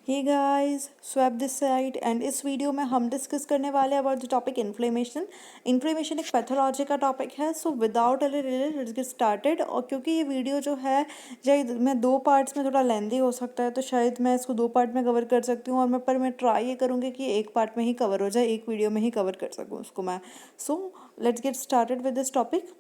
Hey guys swap this side and इस video में हम डिस्कस करने वाले हैं about the topic inflammation. Inflammation एक पैथोलॉजी का टॉपिक है, so without any delay let's get started. और क्योंकि ये वीडियो जो है शायद मैं दो पार्ट्स में थोड़ा लेंदी हो सकता है, तो शायद मैं इसको दो पार्ट में कवर कर सकती हूँ, और मैं ट्राई ये करूँगी कि एक पार्ट में ही कवर हो जाए, एक वीडियो में ही कवर कर सकूँ उसको मैं। So let's get started with this topic.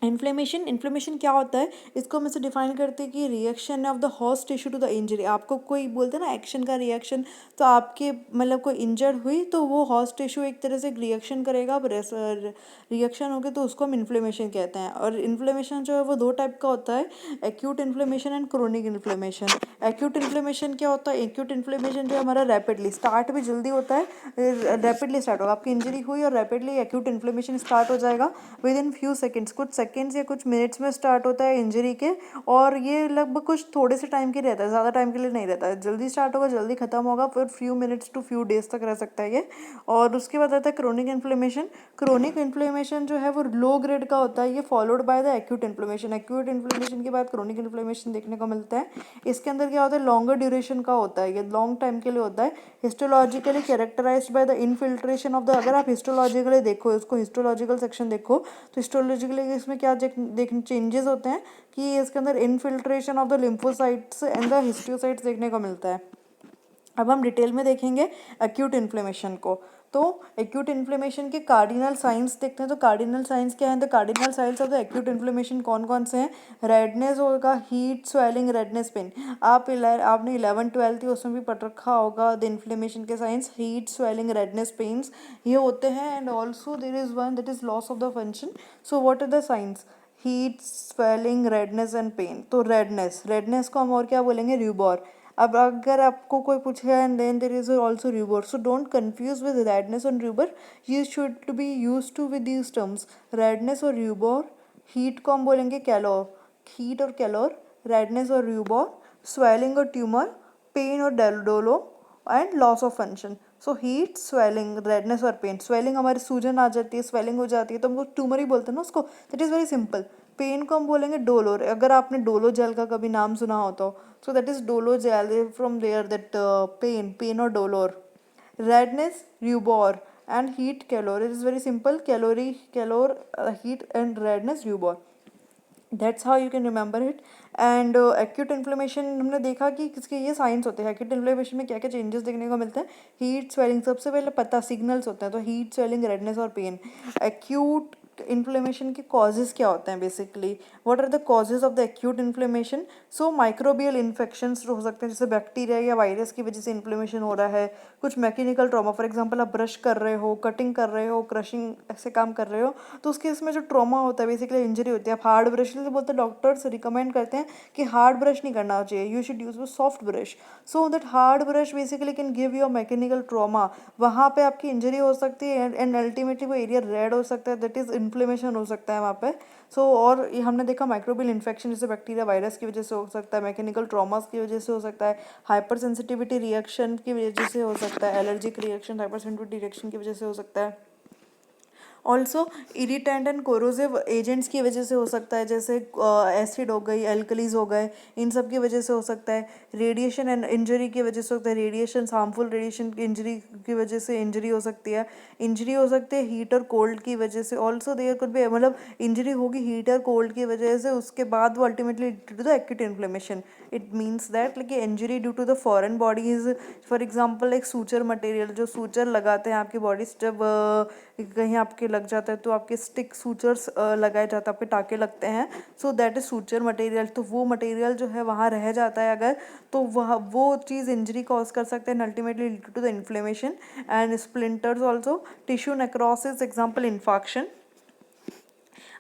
Inflammation क्या होता है, इसको हम ऐसे डिफाइन करते हैं कि reaction of the host tissue to the injury. आपको कोई बोलते हैं ना एक्शन का रिएक्शन, तो आपके मतलब कोई इंजर्ड हुई तो वो होस्ट टिश्यू एक तरह से रिएक्शन करेगा। अब रिएक्शन हो गया तो उसको हम इन्फ्लेमेशन कहते हैं। और इन्फ्लेमेशन जो है वो दो टाइप का होता है, acute inflammation and chronic inflammation. Acute inflammation क्या होता है, एक्यूट इन्फ्लेमेशन जो हमारा रैपिडली स्टार्ट भी जल्दी होता है, रैपिडली स्टार्ट होगा। आपकी इंजरी हुई और रैपिडली एक्यूट इन्फ्लेमेशन स्टार्ट हो जाएगा विद इन फ्यू सेकेंड्स, कुछ सेकेंड्स या कुछ मिनट्स में स्टार्ट होता है इंजरी के। और ये लगभग कुछ थोड़े से टाइम के रहता है, ज़्यादा टाइम के लिए नहीं रहता है, जल्दी स्टार्ट होगा जल्दी खत्म होगा, फिर few minutes to few days तक रह सकता है ये। और उसके बाद आता है क्रोनिक इन्फ्लेमेशन। क्रोनिक इन्फ्लेमेशन जो है वो लो ग्रेड का होता है, ये followed by the acute inflammation. Acute inflammation के बाद क्रोनिक इन्फ्लेमेशन देखने को मिलता है। इसके अंदर क्या होता है, लॉन्गर ड्यूरेशन का होता है, ये लॉन्ग टाइम के लिए होता है। Histologically characterized by the infiltration of the, अगर आप हिस्टोलॉजिकली देखो इसको, हिस्टोलॉजिकल सेक्शन देखो, तो हिस्टोलॉजिकली इसमें क्या देखने चेंजेस होते हैं कि इसके अंदर infiltration of the lymphocytes and the histiocytes देखने को मिलता है। अब हम डिटेल में देखेंगे एक्यूट इन्फ्लेमेशन को। तो एक्यूट इन्फ्लेमेशन के कार्डिनल साइंस देखते हैं। तो कार्डिनल साइंस क्या है, the cardinal signs of the acute inflammation कौन कौन से हैं? रेडनेस होगा, हीट, स्वेलिंग, रेडनेस, पेन। आपने 11th-12th उसमें भी पढ़ रखा होगा द इन्फ्लेमेशन के signs, heat, swelling, redness, pains, ये होते हैं। And also there is one that is loss of the function. So what are the signs? Heat, swelling, redness and pain. तो रेडनेस को हम और क्या बोलेंगे? रूबोर। अब अगर आपको कोई पूछे and then there is also rubor, so don't confuse with redness और rubor, you should be use to with these terms. Redness और रूबर, हीट को हम बोलेंगे कैलोर, हीट और कैलोर, रेडनेस और रूबर, स्वेलिंग और ट्यूमर, पेन और dolor, and loss of function. So heat, swelling, redness और पेन। स्वेलिंग हमारी सूजन आ जाती है, स्वेलिंग हो जाती है, तो हमको ट्यूमर ही बोलते हैं ना उसको, that is very simple. Pain को हम बोलेंगे डोलोर, अगर आपने डोलो जेल का कभी नाम सुना हो तो, so that is dolo gel, from there that pain or dolor. Redness, rubor, and heat, calor. It is very simple, calor, heat and redness, rubor. That's how you can remember it. And acute inflammation हमने देखा कि किसके ये science होते हैं। Acute inflammation में क्या क्या चेंजेस देखने को मिलते हैं? हीट, स्वेलिंग, सबसे पहले पता सिग्नल्स होते हैं, तो हीट, स्वेलिंग, रेडनेस और पेन। एक्यूट इन्फ्लेमेशन के कॉजेज क्या होते हैं basically? What are the causes of the acute inflammation? So microbial infections हो सकते हैं, जैसे बैक्टीरिया या वायरस की वजह से इन्फ्लेमेशन हो रहा है। कुछ मैकेनिकल ट्रॉमा, फॉर एग्जांपल आप ब्रश कर रहे हो, कटिंग कर रहे हो, क्रशिंग ऐसे काम कर रहे हो, तो उसके इसमें जो ट्रॉमा होता है, बेसिकली इंजरी होती है। आप हार्ड ब्रश से बोलते हैं, डॉक्टर्स रिकमेंड करते हैं कि हार्ड ब्रश नहीं करना चाहिए, you should use soft brush. So that hard brush basically can give you a mechanical trauma, वहाँ पे आपकी इंजरी हो सकती है एंड अल्टीमेटली वो एरिया रेड हो सकता है, दैट इज इन्फ्लेमेशन हो सकता है वहाँ पे। सो और ये हमने देखा माइक्रोबियल इन्फेक्शन जैसे बैक्टीरिया, वायरस की वजह से हो सकता है, मैकेनिकल ट्रॉमास की वजह से हो सकता है, हाइपर सेंसिटिविटी रिएक्शन की वजह से हो सकता है, allergic reaction, hyper sensitivity reaction की वजह से हो सकता है। Also irritant and corrosive agents की वजह से हो सकता है, जैसे एसिड हो गई, एल्कलीज हो गए, इन सब की वजह से हो सकता है। रेडिएशन एंड इंजरी की वजह से होता है, रेडिएशन, हार्मफुल रेडिएशन की इंजरी की वजह से इंजरी हो सकती है। इंजरी हो सकती है हीट और कोल्ड की वजह से। ऑल्सो देयर कुड बी, मतलब इंजरी होगी हीट और कोल्ड की वजह से, उसके बाद वो ultimately due to the acute inflammation. It means that like injury due to the foreign bodies, for example एक सूचर मटेरियल, जो सूचर लगाते हैं आपकी बॉडी, जब कहीं आपके लग जाता है तो आपके स्टिक सूचर्स लगाए जाते हैं, आपके टाके लगते हैं, so that is suture material. तो वो मटेरियल जो है वहाँ रह जाता है अगर, तो वह वो चीज़ इंजरी कॉज कर सकते हैं ultimately due to the inflammation. And splinters also, tissue necrosis, example infarction.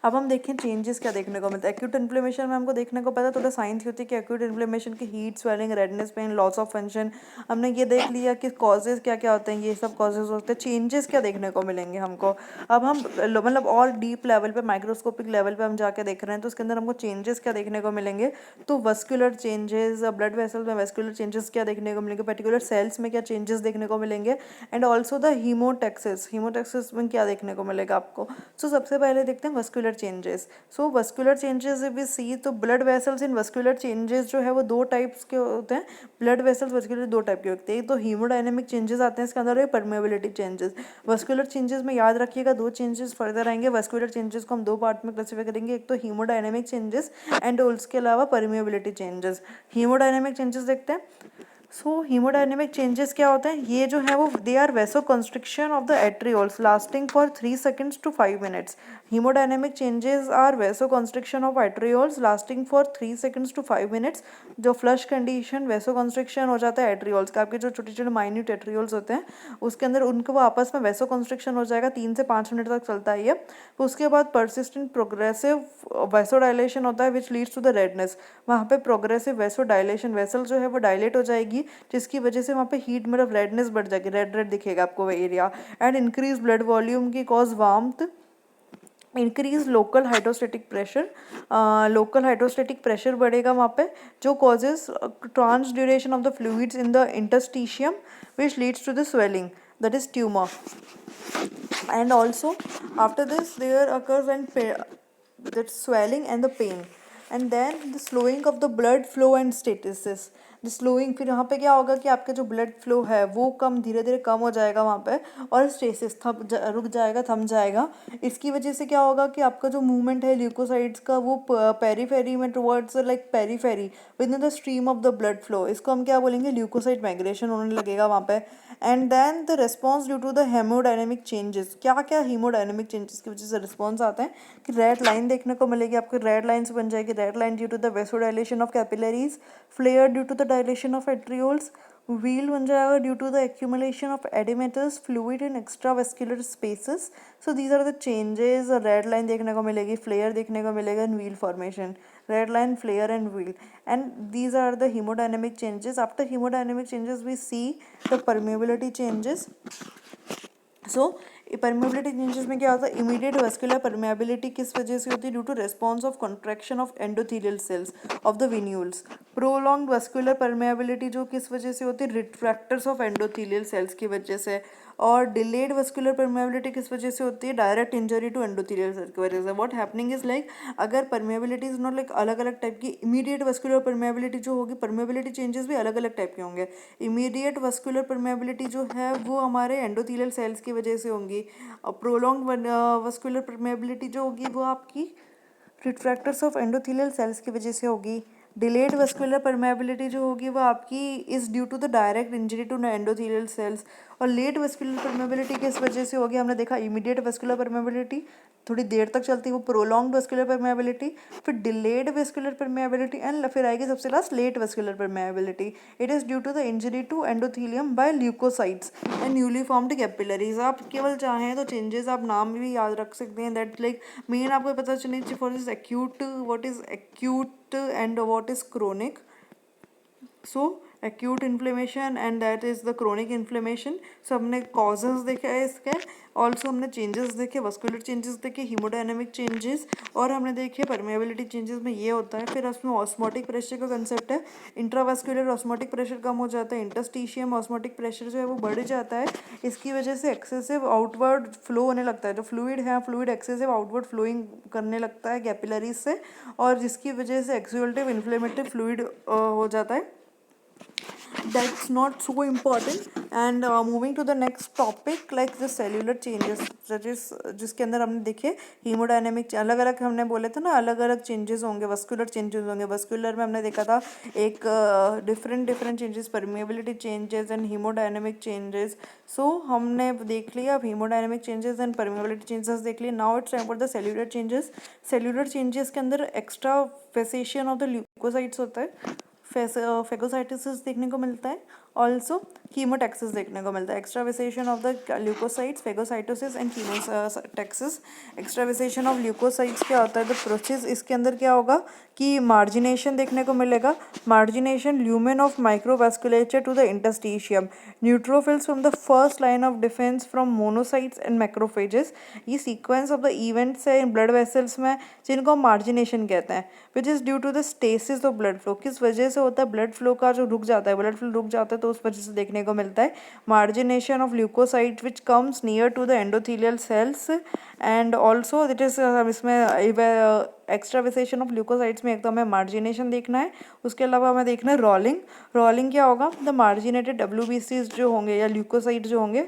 अब हम देखें चेंजेस क्या देखने को मिलता है एक्यूट इन्फ्लेमेशन में। हमको देखने को पता थोड़ा साइंस होती है कि एक्यूट इन्फ्लेमेशन की heat, swelling, redness, pain, loss of function. हमने ये देख लिया कि कॉजेज क्या क्या होते हैं, ये सब कॉजेज होते हैं। चेंजेस क्या देखने को मिलेंगे हमको? अब हम मतलब और डीप लेवल पे, माइक्रोस्कोपिक लेवल पे हम जाके देख रहे हैं, तो उसके अंदर हमको चेंजेस क्या देखने को मिलेंगे? तो वस्कुलर चेंजेस, ब्लड वेसल में वस्कुलर चेंजेस क्या देखने को मिलेंगे, पर्टिकुलर सेल्स में क्या चेंजेस देखने को मिलेंगे, एंड ऑल्सो द हीमोटैक्सिस। हीमोटैक्सिस में क्या देखने को मिलेगा आपको? सो सबसे पहले देखते हैं vascular vascular changes. So vascular changes if we see तो blood vessels in vascular changes जो है वो दो टाइप्स के होते हैं। ब्लड वेसल्स वस्कुलर दो टाइप के होते हैं, तो हीमोडायनेमिक चेंजेस आते हैं इसके अंदर, परमेबिलिटी चेंजेस। वस्कुलर चेंजेस में याद रखिएगा दो चेंजेस फर्दर आएंगे। वस्कुलर चेंजेस को हम दो पार्ट में क्लासीफाई करेंगे, एक तो हीमोडायनेमिक चेंजेस एंड उसके अलावा परमेबिलिटी चेंजेस। हीमोडायनेमिक चेंजेस देखते हैं। सो हीमोडायनेमिक चेंजेस क्या होते हैं, ये जो है वो they are vasoconstriction of the arterioles lasting for 3 seconds to 5 minutes। Haemodynamic changes are vasoconstriction of arterioles lasting for 3 seconds to 5 minutes। जो फ्लश कंडीशन वेसो कंस्ट्रिक्शन हो जाता है एट्रियोल्स का, आपके जो छोटे छोटे माइन्यूट एट्रियोल्स होते हैं उसके अंदर उनको वो आपस में वेसो कंस्ट्रिक्शन हो जाएगा, 3 से 5 मिनट तक चलता है ये। तो उसके बाद परसिस्टेंट प्रोग्रेसिव वेसो डायलेशन होता है which leads to the redness. वहाँ पे प्रोग्रेसिव वेसो डायलेशन, वेसल जो है वो डायलेट हो जाएगी जिसकी वजह से वहाँ पे हीट मतलब रेडनेस बढ़ जाएगी, रेड रेड दिखेगा आपको वो area. And increase blood volume की cause warmth, increase local hydrostatic pressure, local hydrostatic pressure बढ़ेगा वहाँ पे जो causes transudation of the fluids in the interstitium which leads to the swelling that is tumor। And also after this there occurs that swelling and the pain, and then the slowing of the blood flow and stasis। Slowing, फिर यहाँ पे क्या होगा कि आपका जो blood flow है वो कम धीरे धीरे कम हो जाएगा वहाँ पे, और स्टेसिस रुक जाएगा, थम जाएगा। इसकी वजह से क्या होगा कि आपका जो मूवमेंट है ल्यूकोसाइड्स का वो पेरीफेरी में towards like periphery with in the stream of the blood flow, इसको हम क्या बोलेंगे, ल्यूकोसाइड माइग्रेशन होने लगेगा वहाँ पे। And then the response due to the haemodynamic changes, क्या क्या हीमोडायनेमिक चेंजेस की वजह से रिस्पॉन्स आते हैं कि रेड लाइन देखने को मिलेगी आपको, रेड लाइन से बन जाएगी, red line due to the vasodilation of capillaries, flare due to the dilation of arterioles, wheal बन जाएगा due to the accumulation of oedematous fluid in extravascular spaces. So these are the changes. Red line देखने को मिलेगी, flare देखने को मिलेगा, and wheal formation, red line, flare and wheel, and these are the hemodynamic changes। After hemodynamic changes we see the permeability changes। So permeability changes में क्या होता है, इमीडिएट वेस्कुलर परमेबिलिटी किस वजह से होती है, due to response of contraction of endothelial cells of the venules. Prolong vascular permeability जो किस वजह से होती है, रिट्रैक्टर्स ऑफ एंडोथेलियल सेल्स की वजह से। और डिलेड वेस्कुलर परमेबिलिटी किस वजह से होती है, direct injury to endothelial cells की वजह से। व्हाट हैपनिंग इज लाइक, अगर परमेबिलिटी इज नॉट लाइक अलग अलग टाइप की, इमीडिएट वेस्कुलर परमेबिलिटी जो होगी, परमेबिलिटी चेंजेस भी अलग अलग टाइप के होंगे। इमीडिएट वेस्कुलर परमेबिलिटी जो है वो हमारे एंडोथेलियल सेल्स की वजह से होंगी। प्रोलॉन्ग वेस्कुलर परमेबिलिटी जो होगी वो आपकी रिट्रैक्टर्स ऑफ एंडोथेलियल सेल्स की वजह से होगी। डिलेड वेस्कुलर परमेबिलिटी जो होगी वो आपकी is due to the direct injury to endothelial cells. और लेट वेस्कुलर परमेबिलिटी किस वजह से होगी, हमने देखा इमीडिएट वेस्कुलर परमेबिलिटी थोड़ी देर तक चलती है वो प्रोलॉन्ग वेस्कुलर परमेबिलिटी, फिर डिलेड वेस्कुलर परमेबिलिटी, एंड फिर आएगी सबसे last late vascular permeability. It is due to the injury to endothelium by leukocytes and newly formed capillaries. आप केवल चाहें तो चेंजेस आप नाम भी याद रख सकते हैं, दैट लाइक मेन आपको पता चलनी चाहिए for this acute, what is acute and what is chronic. So acute inflammation and that is the chronic inflammation। so हमने causes देखे है इसके, also हमने changes देखे, vascular changes देखे, hemodynamic changes, और हमने देखे permeability changes में ये होता है। फिर उसमें osmotic pressure का concept है, intravascular osmotic pressure कम हो जाता है, interstitium osmotic pressure जो है वो बढ़ जाता है, इसकी वजह से excessive outward flow होने लगता है, जो fluid है fluid excessive outward flowing करने लगता है capillaries से, और जिसकी वजह से exudative inflammatory fluid हो जाता है। That's not so important। and moving to the next topic like the cellular changes, that is जिसके अंदर हमने देखे हीमोडायनेमिक अलग अलग हमने बोले थे ना, अलग अलग चेंजेस होंगे, वस्कुलर चेंजेस होंगे। वस्कुलर में हमने देखा था एक different changes, permeability changes and haemodynamic changes. So हमने देख लिया अब haemodynamic changes and permeability changes देख लिए। Now it's time for the cellular changes. Cellular changes के अंदर extravasation of the leucocytes होता है, फेगोसाइटोसिस देखने को मिलता है, ऑल्सो कीमोटैक्सिस देखने को मिलता है। Extravasation of the leucocytes, phagocytosis and chemotaxis. Extravasation of leucocytes क्या होता है, द प्रोसेस, इसके अंदर क्या होगा कि मार्जिनेशन देखने को मिलेगा, margination lumen of microvasculature to the interstitium, neutrophils from the first line of defence from monocytes and macrophages. ये सीक्वेंस ऑफ द इवेंट्स है इन ब्लड वेसल्स में जिनको हम मार्जिनेशन कहते हैं, which is due to the stasis of blood flow. किस वजह से होता है? ब्लड फ्लो का जो रुक जाता है, ब्लड फ्लो रुक जाता है तो उस वजह से देखने को मिलता है margination of leukocyte which comes near to the endothelial cells. And also it is इसमें एक्स्ट्रावेसेशन ऑफ ल्यूकोसाइट्स में एक तो हमें मार्जिनेशन देखना है, उसके अलावा हमें देखना है रोलिंग। रोलिंग क्या होगा? द मार्जिनेटेड डब्ल्यूबीसीज जो होंगे या ल्यूकोसाइट जो होंगे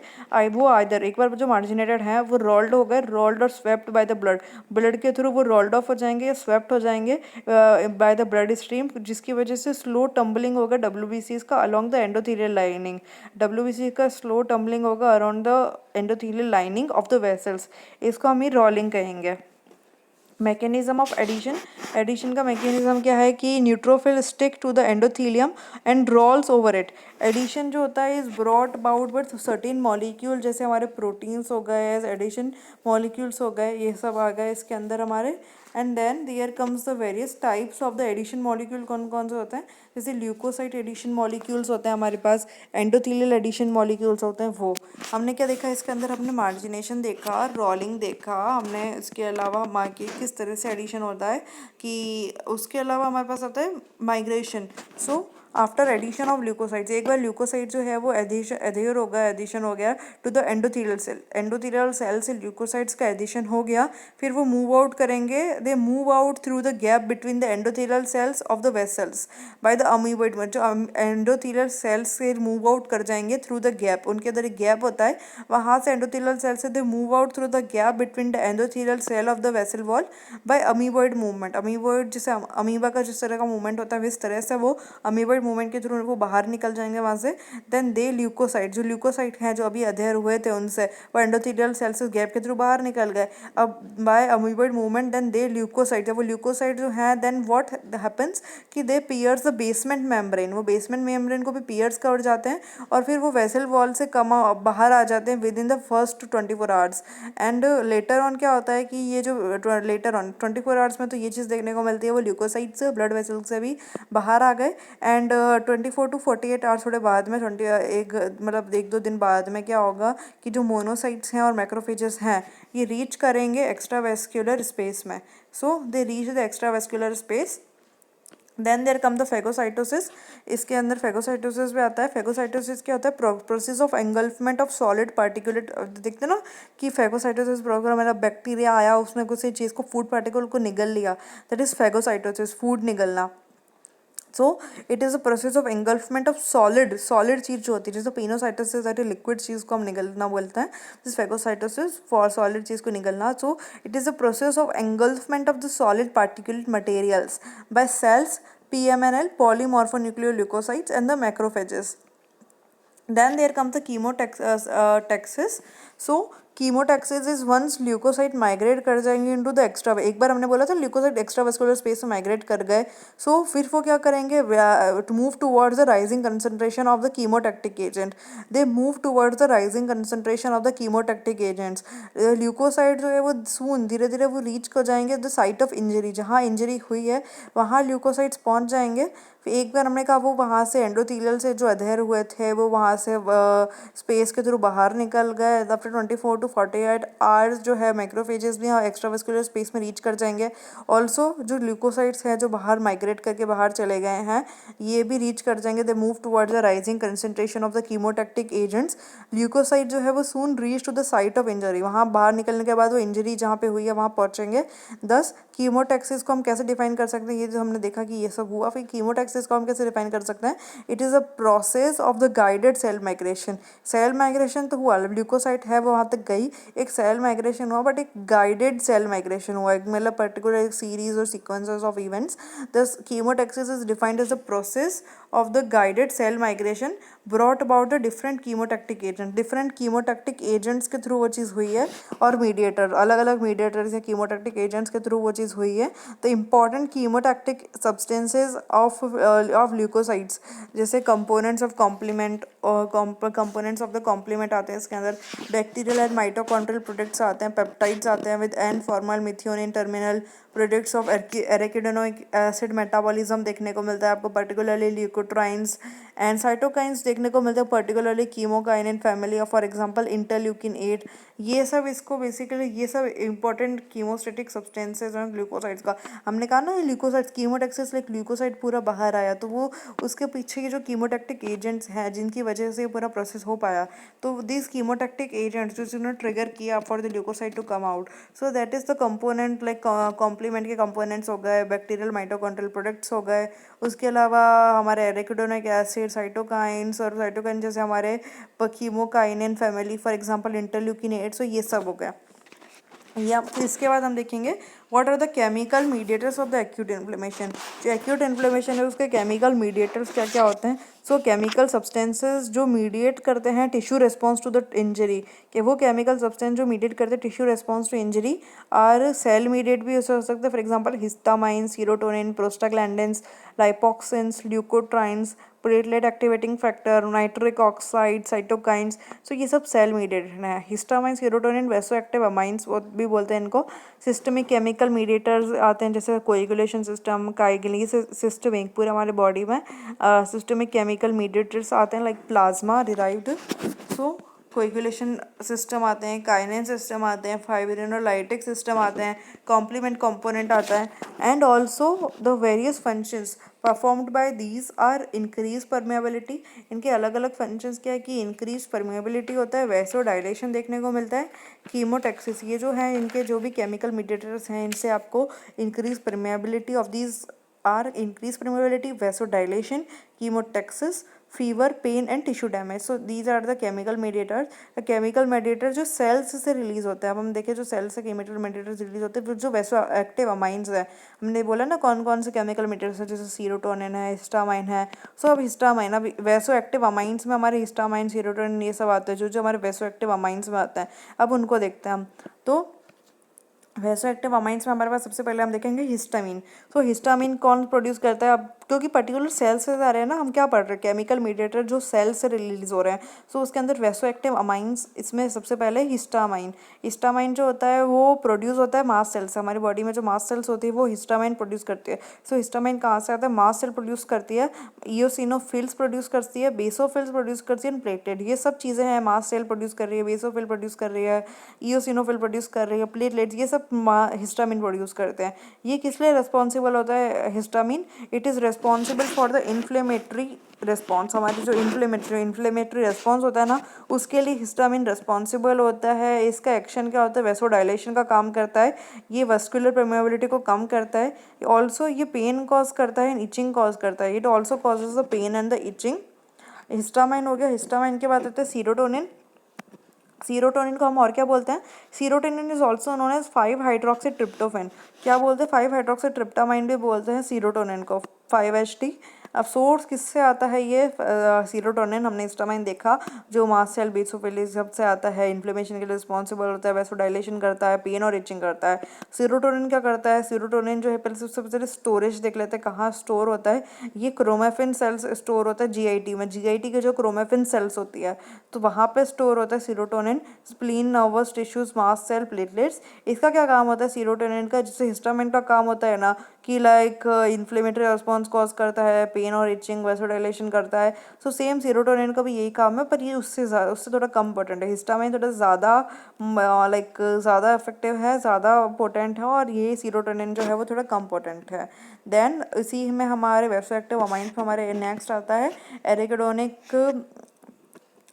वो आइदर एक बार जो मार्जिनेटेड है वो रोल्ड हो गए, रोल्ड और swept by the blood, blood के थ्रू वो रोल्ड ऑफ हो जाएंगे या स्वेप्ट हो जाएंगे बाय द ब्लड स्ट्रीम, जिसकी वजह से स्लो टम्बलिंग होगा डब्ल्यूबीसीज का along the endothelial lining. WBC का स्लो टम्बलिंग होगा around the endothelial lining of the vessels, इसको हम ही रोलिंग कहेंगे। मैकेनिज्म ऑफ एडिशन, एडिशन का मैकेनिज्म क्या है कि neutrophil stick to the endothelium and rolls over it. Adhesion जो होता है is brought about with certain molecule, जैसे हमारे प्रोटीन्स हो गए, एडिशन मॉलिक्यूल्स हो गए, ये सब आ गए इसके अंदर हमारे। And then there comes the various types of the adhesion molecule, कौन कौन से होते हैं? जैसे ल्यूकोसाइट एडिशन मॉलिक्यूल्स होते हैं हमारे पास, एंडोथेलियल एडिशन मॉलिक्यूल्स होते हैं वो। हमने क्या देखा इसके अंदर? हमने मार्जिनेशन देखा, रोलिंग देखा हमने, इसके अलावा मार्के किस तरह से एडिशन होता है कि उसके अलावा हमारे पास आता है migration. So after adhesion of leukocytes, एक बार ल्यूकोसाइट जो है वो एडेयर हो गया, एडिशन हो गया to the endothelial cell, endothelial cell से ल्यूकोसाइट्स का एडिशन हो गया, फिर वो मूव आउट करेंगे, they move out through the gap between the endothelial cells of the vessels by the amoeboid, जो एंडोथेलियल सेल्स से मूव आउट कर जाएंगे थ्रू द गैप, उनके अंदर एक गैप होता है, वहाँ से एंडोथेलियल सेल से they move out through the gap between the endothelial cell of the vessel wall by amoeboid movement. Amoeboid जैसे अमीबा का जिस तरह का मूवमेंट होता है इस तरह से वो अमीबॉइड मूवमेंट के थ्रू वो बाहर निकल जाएंगे वहाँ से। देन दे ल्यूकोसाइट, जो ल्यूकोसाइट हैं जो अभी अधेयर हुए थे उनसे, वो एंडोथेलियल सेल से गैप के थ्रू बाहर निकल गए अब by amoeboid movement. Then they leukocyte, जब वो ल्यूकोसाइट जो है देन व्हाट हैपेंस कि they pierce the basement membrane, वो बेसमेंट मेम्ब्रेन को भी पियर्स कर जाते हैं और फिर वो वेसल वॉल से बाहर आ जाते हैं with in the first 24 hours. And later on क्या होता है कि ये जो लेटर ऑन 24 आवर्स में तो ये चीज़ देखने को मिलती है, वो ल्यूकोसाइट से ब्लड वेसल से भी बाहर आ गए। एंड 24 to 48 आवर्स थोड़े बाद में 1-2 दिन बाद में क्या होगा कि जो मोनोसाइट्स हैं और मैक्रोफेजेस हैं ये रीच करेंगे एक्स्ट्रावेस्कुलर स्पेस में। So they reach the extravascular space. Then there come the phagocytosis, इसके अंदर फेगोसाइटोसिस भी आता है। फेगोसाइटोसिस क्या होता है? Process of engulfment of solid particulate, देखते ना कि फेगोसाइटोसिस प्रोग्राम मतलब बैक्टीरिया आया उसने किसी चीज़ को, फूड पार्टिकल को निगल लिया, दैट इज फेगोसाइटोसिस, फूड निगलना। So it is a process of engulfment of solid चीज़ जो होती है, जैसे पिनोसाइटोसिस है लिक्विड चीज़ को हम निगलना बोलते हैं, दिस फेगोसाइटोसिस फॉर सॉलिड चीज़ को निगलना। So it is a process of engulfment of the solid particulate materials by cells, PMNL, polymorphonucleoleucocytes and the macrophages. Then there comes the chemotaxis. So chemotaxis is once leukocyte migrate कर जाएंगे into the extra, एक बार हमने बोला था leucocyte extravascular space में migrate कर गए। सो फिर वो क्या करेंगे? To move towards the rising concentration of the chemotactic agent, they move towards the rising concentration of the chemotactic agents. Leucocyte जो है वो सून धीरे धीरे वो रीच कर जाएंगे द साइट ऑफ इंजरी, जहाँ इंजरी हुई है वहाँ ल्यूकोसाइट्स पहुँच जाएंगे। फिर एक बार हमने कहा वो वहाँ से एंडोथेलियल से जो अधेयर हुए थे वो वहाँ से स्पेस के थ्रू बाहर निकल गए। आफ्टर 24 to 48 आवर्स जो है मैक्रोफेजेस भी एक्स्ट्रावेस्कुलर स्पेस में रीच कर जाएंगे। ऑल्सो जो ल्यूकोसाइट्स हैं जो बाहर माइग्रेट करके बाहर चले गए हैं ये भी रीच कर जाएंगे, they move towards the rising concentration of the chemotactic agents. Leucocyte जो है वो soon reach to the site of injury, वहाँ बाहर निकलने के बाद वो इंजरी जहाँ पे हुई है वहाँ पहुँचेंगे। दस कीमोटैक्सिस को हम कैसे डिफाइन कर सकते हैं? ये जो हमने देखा कि ये सब हुआ, फिर कीमोटैक्सिस को हम कैसे डिफाइन कर सकते हैं? It is a process of the guided cell migration. Cell migration तो हुआ, ल्यूकोसाइट है वो वहाँ तक गई, एक सेल माइग्रेशन हुआ, बट एक गाइडेड सेल माइग्रेशन हुआ, एक मतलब पर्टिकुलर एक सीरीज और sequences of events. Thus chemotaxis is defined as the process of the guided cell migration brought about the different chemotactic agent, different chemotactic agents के through वो चीज़ हुई है, और मीडिएटर अलग अलग मीडिएटर्स या कीमोटैक्टिक एजेंट्स के थ्रू वो चीज़ हुई है। The important chemotactic substances of leucocytes, जैसे कंपोनेंट्स ऑफ कॉम्प्लीमेंट और कंपोनेंट्स ऑफ द कॉम्प्लीमेंट आते हैं इसके अंदर, बैक्टीरियल एंड माइटोकॉन्ड्रियल प्रोडक्ट्स आते हैं, पेप्टाइड्स आते हैं with N formyl methionine terminal products of arachidonic acid metabolism देखने को मिलता है आपको, पर्टिकुलरली ल्यूकोट्राइंस एंड साइटोकाइंस देखने को मिलते हैं, particularly chemokine family of, for example interleukin 8। ये सब इसको बेसिकली ये सब इंपॉर्टेंट कीमोस्टेटिक सब्सटेंसेज हैं ग्लूकोसाइड्स का। हमने कहा ना ल्यूकोसाइड्स कीमोटैक्सिस लाइक ग्लूकोसाइड पूरा बाहर आया, तो वो उसके पीछे के जो कीमोटैक्टिक एजेंट्स हैं जिनकी वजह से पूरा प्रोसेस हो पाया, तो दिस कीमोटैक्टिक एजेंट्स जो जिन्होंने ट्रिगर किया for the leukocyte to come out, so that is the component like complement के कंपोनेंट्स हो गए, बैक्टीरियल माइटोकॉन्ड्रियल प्रोडक्ट्स हो गए, उसके अलावा हमारे एराकिडोनिक एसिड, साइटोकाइंस, और साइटोकाइन जैसे हमारे chemokine family, for example interleukin 8, so ये सब हो गया। या इसके बाद हम देखेंगे what are the chemical mediators of the acute inflammation. जो एक्यूट इन्फ्लेमेशन है उसके केमिकल मीडिएटर्स क्या क्या होते हैं। सो केमिकल सब्सटेंसेस जो मीडिएट करते हैं tissue response to the injury, कि वो केमिकल सब्सटेंस जो मीडिएट करते हैं tissue response to injury are cell mediate भी हो सकते हैं, for example histamine, serotonin, prostaglandins, lipoxins, leukotrienes, platelet activating factor, nitric oxide, cytokines, so ये सब सेल मीडिएटेड है। Histamine, serotonin, vasoactive amines भी बोलते हैं इनको। सिस्टमिक केमिकल मीडिएटर्स आते हैं जैसे कोएगुलेशन सिस्टम, काइगली सिस्टम, एक पूरे हमारे बॉडी में सिस्टमिक केमिकल मीडिएटर्स आते हैं लाइक प्लाज्मा डिराइव्ड, सो कोएगुलेशन सिस्टम आते हैं, काइनेन सिस्टम आते हैं, फाइब्रिनोलाइटिक सिस्टम आते हैं, कॉम्प्लीमेंट कंपोनेंट आता है, and also the various functions performed by these are increase permeability. इनके अलग अलग फंक्शंस क्या है कि इंक्रीज परमेबिलिटी होता है, वैसो डायलेशन देखने को मिलता है, कीमोटैक्सिस, ये जो है इनके जो भी केमिकल मीडिएटर्स हैं इनसे आपको increase permeability of these are increased permeability, vasodilation, chemotaxis, fever, pain and tissue damage. So these are the chemical mediators. The chemical mediator जो cells से रिलीज होता है, अब हम देखें जो cells से chemical mediators रिलीज होते हैं, जो वैसो एक्टिव अमाइंस है, हमने बोला ना कौन कौन से केमिकल mediators है, जैसे सीरोटोनिन है, हिस्टामाइन है। सो अब हिस्टामाइन, अब वैसो एक्टिव अमाइंस में हमारे हिस्टामाइन, सीरोटोनिन ये सब आते हैं जो जो हमारे वैसो एक्टिव अमाइंस में आते हैं। अब उनको देखते हैं हम। तो वैसो एक्टिव अमाइंस में हमारे पास सबसे पहले हम देखेंगे हिस्टामिन। तो हिस्टामिन कौन प्रोड्यूस करता है, अब क्योंकि पर्टिकुलर सेल से आ रहे हैं ना, हम क्या पढ़ रहे हैं, केमिकल मीडिएटर जो सेल से रिलीज हो रहे हैं, सो उसके अंदर वैसो एक्टिव अमाइंस, इसमें सबसे पहले हिस्टामाइन। हिस्टामाइन जो होता है वो प्रोड्यूस होता है मास्ट सेल से, हमारी बॉडी में जो मास्ट सेल्स होती है वो हिस्टामाइन प्रोड्यूस करती है। सो हिस्टामाइन कहाँ से आता है, मास्ट सेल प्रोड्यूस करती है, ईओसिनोफिल्स प्रोड्यूस करती है, बेसोफिल्स प्रोड्यूस करती है, प्लेटलेट, ये सब चीज़ें हैं, मास्ट सेल प्रोड्यूस कर रही है, बेसोफिल प्रोड्यूस कर रही है, ईओसिनोफिल प्रोड्यूस कर रही है, प्लेटलेट्स, ये सब हिस्टामिन प्रोड्यूस करते हैं। ये किस लिए रिस्पॉन्सिबल होता है histamine, it is responsible for the inflammatory response. हमारी जो इन्फ्लेमेटरी रिस्पॉन्स होता है ना, उसके लिए हिस्टामिन रिस्पॉन्सिबल होता है। इसका एक्शन क्या होता है, वैसोडाइलेशन का काम करता है, ये वस्कुलर परमेबिलिटी को कम करता है, ऑल्सो ये पेन कॉज करता है, इचिंग कॉज करता है, it also causes the pain and the itching. Histamine हो गया। हिस्टामाइन के बाद होता है सीरोटोनिन। सीरोटोनिन को हम और क्या बोलते हैं, serotonin is also known as 5 hydroxy tryptophan. क्या बोलते हैं, 5 हाइड्रोक्सी ट्रिप्टामाइन भी बोलते हैं सीरोटोनिन को, 5HT। अब सोर्स किससे आता है ये सीरोटोनिन, हमने हिस्टामाइन देखा जो मास्ट सेल, बेसोफिल सबसे आता है, इन्फ्लेमेशन के लिए रिस्पॉन्सिबल होता है, वैसोडाइलेशन करता है, पेन और इचिंग करता है। सीरोटोनिन क्या करता है, सीरोटोनिन जो है पहले सबसे पहले स्टोरेज देख लेते हैं, कहाँ स्टोर होता है, ये क्रोमेफिन सेल्स स्टोर होता है जीआईटी में, जीआईटी के जो क्रोमेफिन सेल्स होती है तो वहाँ पे स्टोर होता है serotonin, spleen, nervous tissues, mast cell, platelets. इसका क्या काम होता है सीरोटोनिन का, जिससे हिस्टामिन का काम होता है ना कि लाइक इन्फ्लेमेटरी रिस्पॉन्स कॉज करता है, पेन और इचिंग, वैसोडाइलेशन करता है। सो सेम सीरोटोनिन का भी यही काम है, पर ये उससे थोड़ा कम पोटेंट है। हिस्टामिन थोड़ा ज़्यादा लाइक ज़्यादा इफेक्टिव है, ज़्यादा पोटेंट है, और ये सीरोटोनिन जो है वो थोड़ा कम पोटेंट है। देन इसी में हमारे वैसोएक्टिव अमाइंस में हमारे नेक्स्ट आता है arachidonic.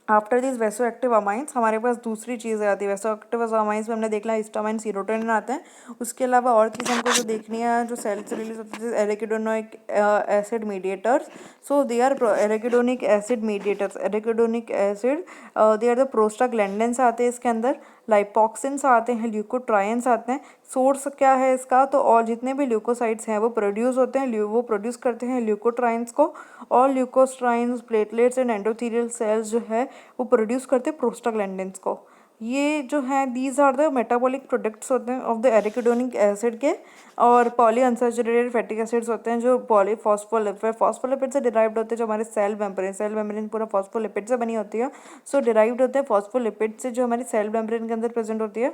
After this vaso active amines हमारे पास दूसरी चीज़ें आती है। वैसो एक्टिव अमाइंस में हमने देखना हिस्टामाइन, सीरोटोनिन आते हैं। उसके अलावा और चीज़ हमको जो देखनी है जो सेल से रिलीज होती है, arachidonic acid mediators. So they are arachidonic acid mediators, arachidonic acid, they are the prostaglandins आते हैं इसके अंदर, लाइपोक्सिन्स आते हैं, ल्यूकोट्राइंस आते हैं। सोर्स क्या है इसका, तो और जितने भी ल्यूकोसाइट्स हैं वो प्रोड्यूस होते हैं, वो प्रोड्यूस करते हैं ल्यूकोट्राइंस को, और ल्यूकोट्राइंस, प्लेटलेट्स एंड एंडोथेलियल सेल्स जो है वो प्रोड्यूस करते हैं प्रोस्टाग्लैंडिन्स को। ये जो है these are the metabolic products होते हैं ऑफ द एराकिडोनिक एसिड के, और पॉली अनसैचुरेटेड फैटी एसिड्स होते हैं जो फॉस्फोलिपिड से डिराइव्ड होते हैं, जो हमारे सेल मेम्ब्रेन पूरा फॉस्फोलिपिड से बनी होती है। सो डिराइव्ड होते हैं फॉस्फोलिपिड से, जो हमारी सेल मेम्ब्रेन के अंदर प्रेजेंट होती है।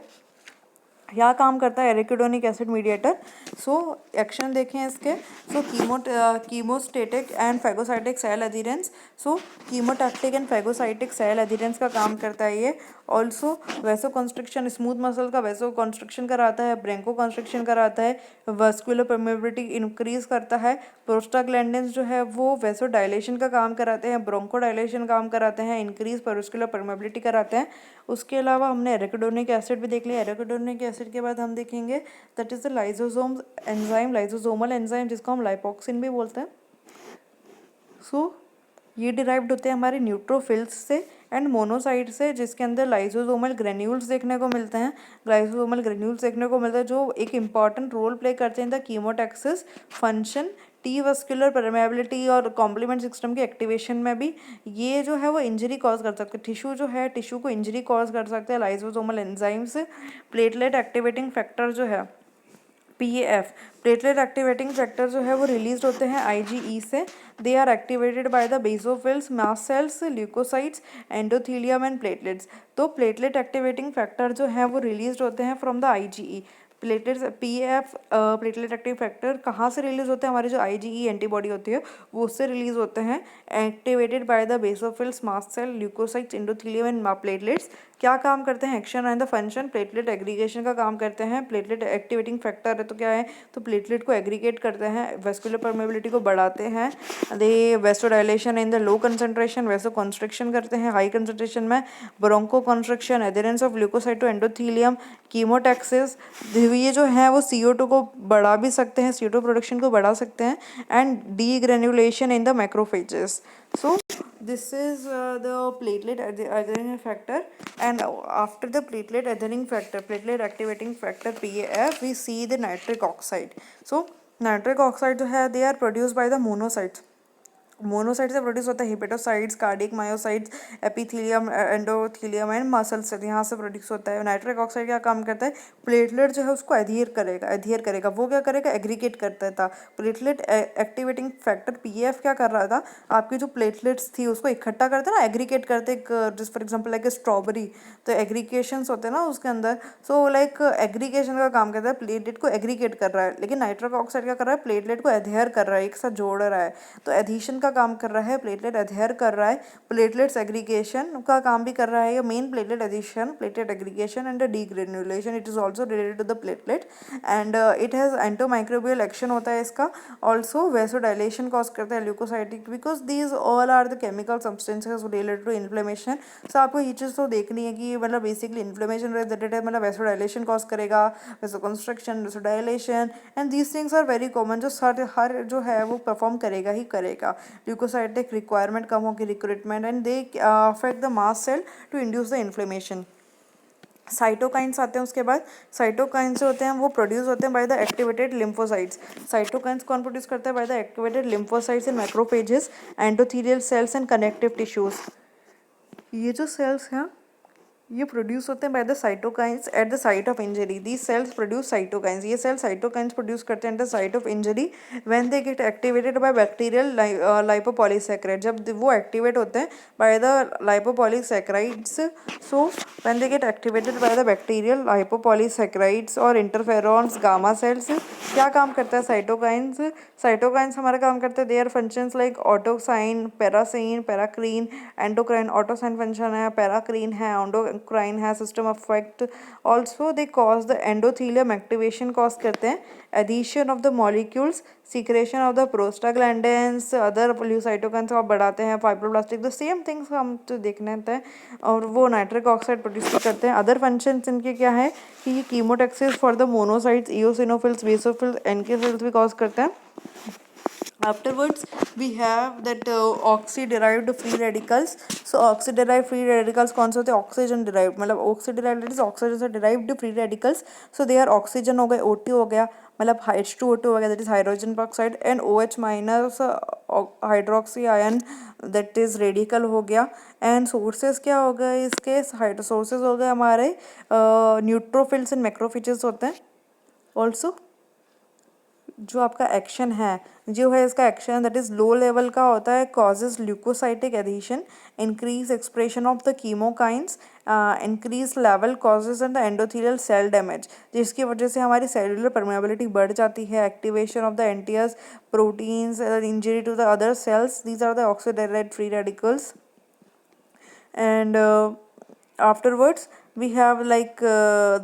क्या काम करता है arachidonic acid mediator. So action देखें इसके। So chemotactic and phagocytic cell adherence. So chemotactic and phagocytic cell adherence का काम करता है ये। Also vasoconstriction, smooth muscle का वैसो कंस्ट्रक्शन कराता है, ब्रेंको कंस्ट्रक्शन कराता है, वास्कुलर परमेबिलिटी इंक्रीज करता है। प्रोस्टाग्लैंडिन्स जो है वो वैसो डायलेशन का काम कराते हैं, ब्रोंको डायलेशन काम कराते हैं, इंक्रीज परस्कुलर परमेबिलिटी कराते हैं। उसके अलावा हमने एरिकिडोनिक एसिड भी देख लिया। एरिकिडोनिक एसिड के बाद हम देखेंगे that is the lysosome enzyme, lysosomal enzyme, जिसको हम लाइपोक्सिन भी बोलते हैं। सो ये डिराइव्ड होते हैं हमारे न्यूट्रोफिल्स से एंड मोनोसाइट से, जिसके अंदर लाइसोसोमल ग्रेन्यूल्स देखने को मिलते हैं। लाइसोसोमल ग्रेन्यूल्स देखने को मिलते हैं जो एक इंपॉर्टेंट रोल प्ले करते हैं the chemotaxis function, T vascular permeability और कॉम्प्लीमेंट सिस्टम के एक्टिवेशन में भी। ये जो है वो इंजरी कॉज कर सकते हैं, टिश्यू जो है टिश्यू को इंजरी कॉज कर सकते हैं lysosomal enzymes. Platelet activating factor जो है PAF, प्लेटलेट एक्टिवेटिंग फैक्टर जो है वो रिलीज होते हैं IgE से। They are activated by the basophils, mast cells, leukocytes, endothelium and platelets. तो प्लेटलेट एक्टिवेटिंग फैक्टर जो है वो रिलीज होते हैं from the IgE। Platelets PAF platelet active factor कहाँ से रिलीज होते हैं, हमारी जो IgE एंटीबॉडी होती है वो उससे रिलीज होते हैं, activated by the basophils, mast cell, leukocytes, endothelium and platelets. क्या काम करते हैं, action and the function, platelet aggregation का काम करते हैं। प्लेटलेट एक्टिवेटिंग फैक्टर है तो क्या है, तो प्लेटलेट को एग्रीगेट करते हैं, वेस्कुलर परमेबिलिटी को बढ़ाते हैं। They vasodilation in the low concentration, vasoconstriction करते हैं हाई कंसंट्रेशन में, bronchoconstriction, adherence of leucocyte to endothelium, chemotaxis. ये जो है वो CO2 को बढ़ा भी सकते हैं, CO2 प्रोडक्शन को बढ़ा सकते हैं, and डीग्रेन्युलेशन in the macrophages. So this is the platelet adhering factor, and after the platelet adhering factor, platelet activating factor PAF, we see the nitric oxide. So nitric oxide जो है they are produced by the monocytes। Monocyte से produce होता है hepatocytes, cardiac myocytes, epithelium, endothelium and muscle से, यहाँ से produce होता है। नाइट्रिक ऑक्साइड क्या काम करता है, प्लेटलेट जो है उसको एडहियर करेगा, वो क्या करेगा, एग्रीगेट करता था। प्लेटलेट एक्टिवेटिंग फैक्टर PAF क्या कर रहा था, आपकी जो प्लेटलेट्स थी उसको इकट्ठा करते ना, एग्रीगेट करते, just for example like strawberry, तो एग्रीगेशंस होते हैं ना उसके अंदर। सो लाइक एग्रीगेशन का काम करता है, प्लेटलेट को एग्रीगेट कर रहा है। लेकिन नाइट्रिक ऑक्साइड क्या कर रहा है, प्लेटलेट को एडहेयर कर रहा है, एक साथ जोड़ रहा है, तो एडिशन का काम कर रहा है, प्लेटलेट एडहेयर कर रहा है। प्लेटलेट्स एग्रीगेशन का काम भी कर रहा है, main platelet adhesion, platelet aggregation and degranulation, it is also related to the platelet, and it has antimicrobial action होता है इसका। ऑल्सो वेसोडाइलेशन कॉज करता है leucocytic, because these all are the chemical substances related to inflammation. So आपको ये चीज़ तो देखनी है कि मतलब बेसिकली इन्फ्लेमेशन रिलेटेड है, मतलब वेसोडाइलेशन कॉज करेगा, vasoconstriction, vasodilation, and these things are very common, जो हर जो है वो परफॉर्म करेगा ही करेगा। ल्यूकोसाइटिक रिक्वायरमेंट कम होगी, recruitment, and they affect the mast cell to induce the inflammation. Cytokines आते हैं उसके बाद। साइटोकाइंस होते हैं वो प्रोड्यूस होते हैं by the activated lymphocytes. Cytokines कौन प्रोड्यूस करता है, by the activated lymphocytes in macrophages, endothelial cells and connective tissues. ये जो सेल्स हैं ये प्रोड्यूस होते हैं by the cytokines at the site of injury. These cells produce cytokines, ये सेल साइटोकाइंस प्रोड्यूस करते हैं at the site of injury when they get activated by bacterial lipopolysaccharide, जब वो एक्टिवेट होते हैं by the लाइपोपॉलीसैकेराइड्स। So when they get activated by the bacterial lipopolysaccharides और interferons gamma sales. क्या काम करता है साइटोकाइंस, साइटोकाइंस हमारा काम करते हैं, their functions like autocrine, paracrine, paracrine, endocrine. Autocrine function है, पैराक्रीन है, एंडोक्राइन है, system affect. Also they cause the endothelium activation cause करते हैं, adhesion of the molecules, secretion of the prostaglandins, other ल्यूसाइटोकाइंस को बढ़ाते हैं, फाइब्रोब्लास्टिक, द सेम थिंग्स हम तो देखने हैं, और वो नाइट्रिक ऑक्साइड प्रोड्यूस करते हैं। अदर फंक्शंस इनके क्या है कि ये chemotaxis for the monocytes, eosinophils, basophils, NK cells भी कॉज करते हैं। Afterwards we have that oxy-derived free radicals. So oxy-derived free radicals कौन से होते हैं, ऑक्सीजन derived, मतलब oxy-derived that is ऑक्सीजन से derived free radicals. So they are oxygen हो गए, O2 हो गया, मतलब H2O2 हो गया, that is hydrogen peroxide, and OH minus hydroxy ion that is radical हो गया। एंड सोर्सेज क्या हो गए इसके, सोर्सेज हो गए हमारे न्यूट्रोफिल्स एंड मैक्रोफेजेस होते हैं। ऑल्सो जो आपका एक्शन है, जो है इसका action that is low level का होता है, causes leucocytic adhesion, increase expression of the chemokines, increase level causes and the endothelial cell damage, जिसकी वजह से हमारी सेलुलर परमेबिलिटी बढ़ जाती है, एक्टिवेशन ऑफ द एंटीएस proteins, injury to the other cells, these are the oxidative free radicals. And afterwards we have like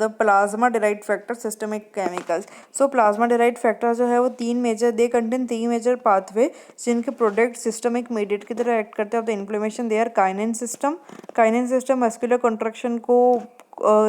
the plasma derived factor systemic chemicals. So plasma derived factor जो है वो तीन major, they contain तीन major pathway जिनके product systemic mediate की तरह act करते हैं of the inflammation. They are kinin system muscular contraction को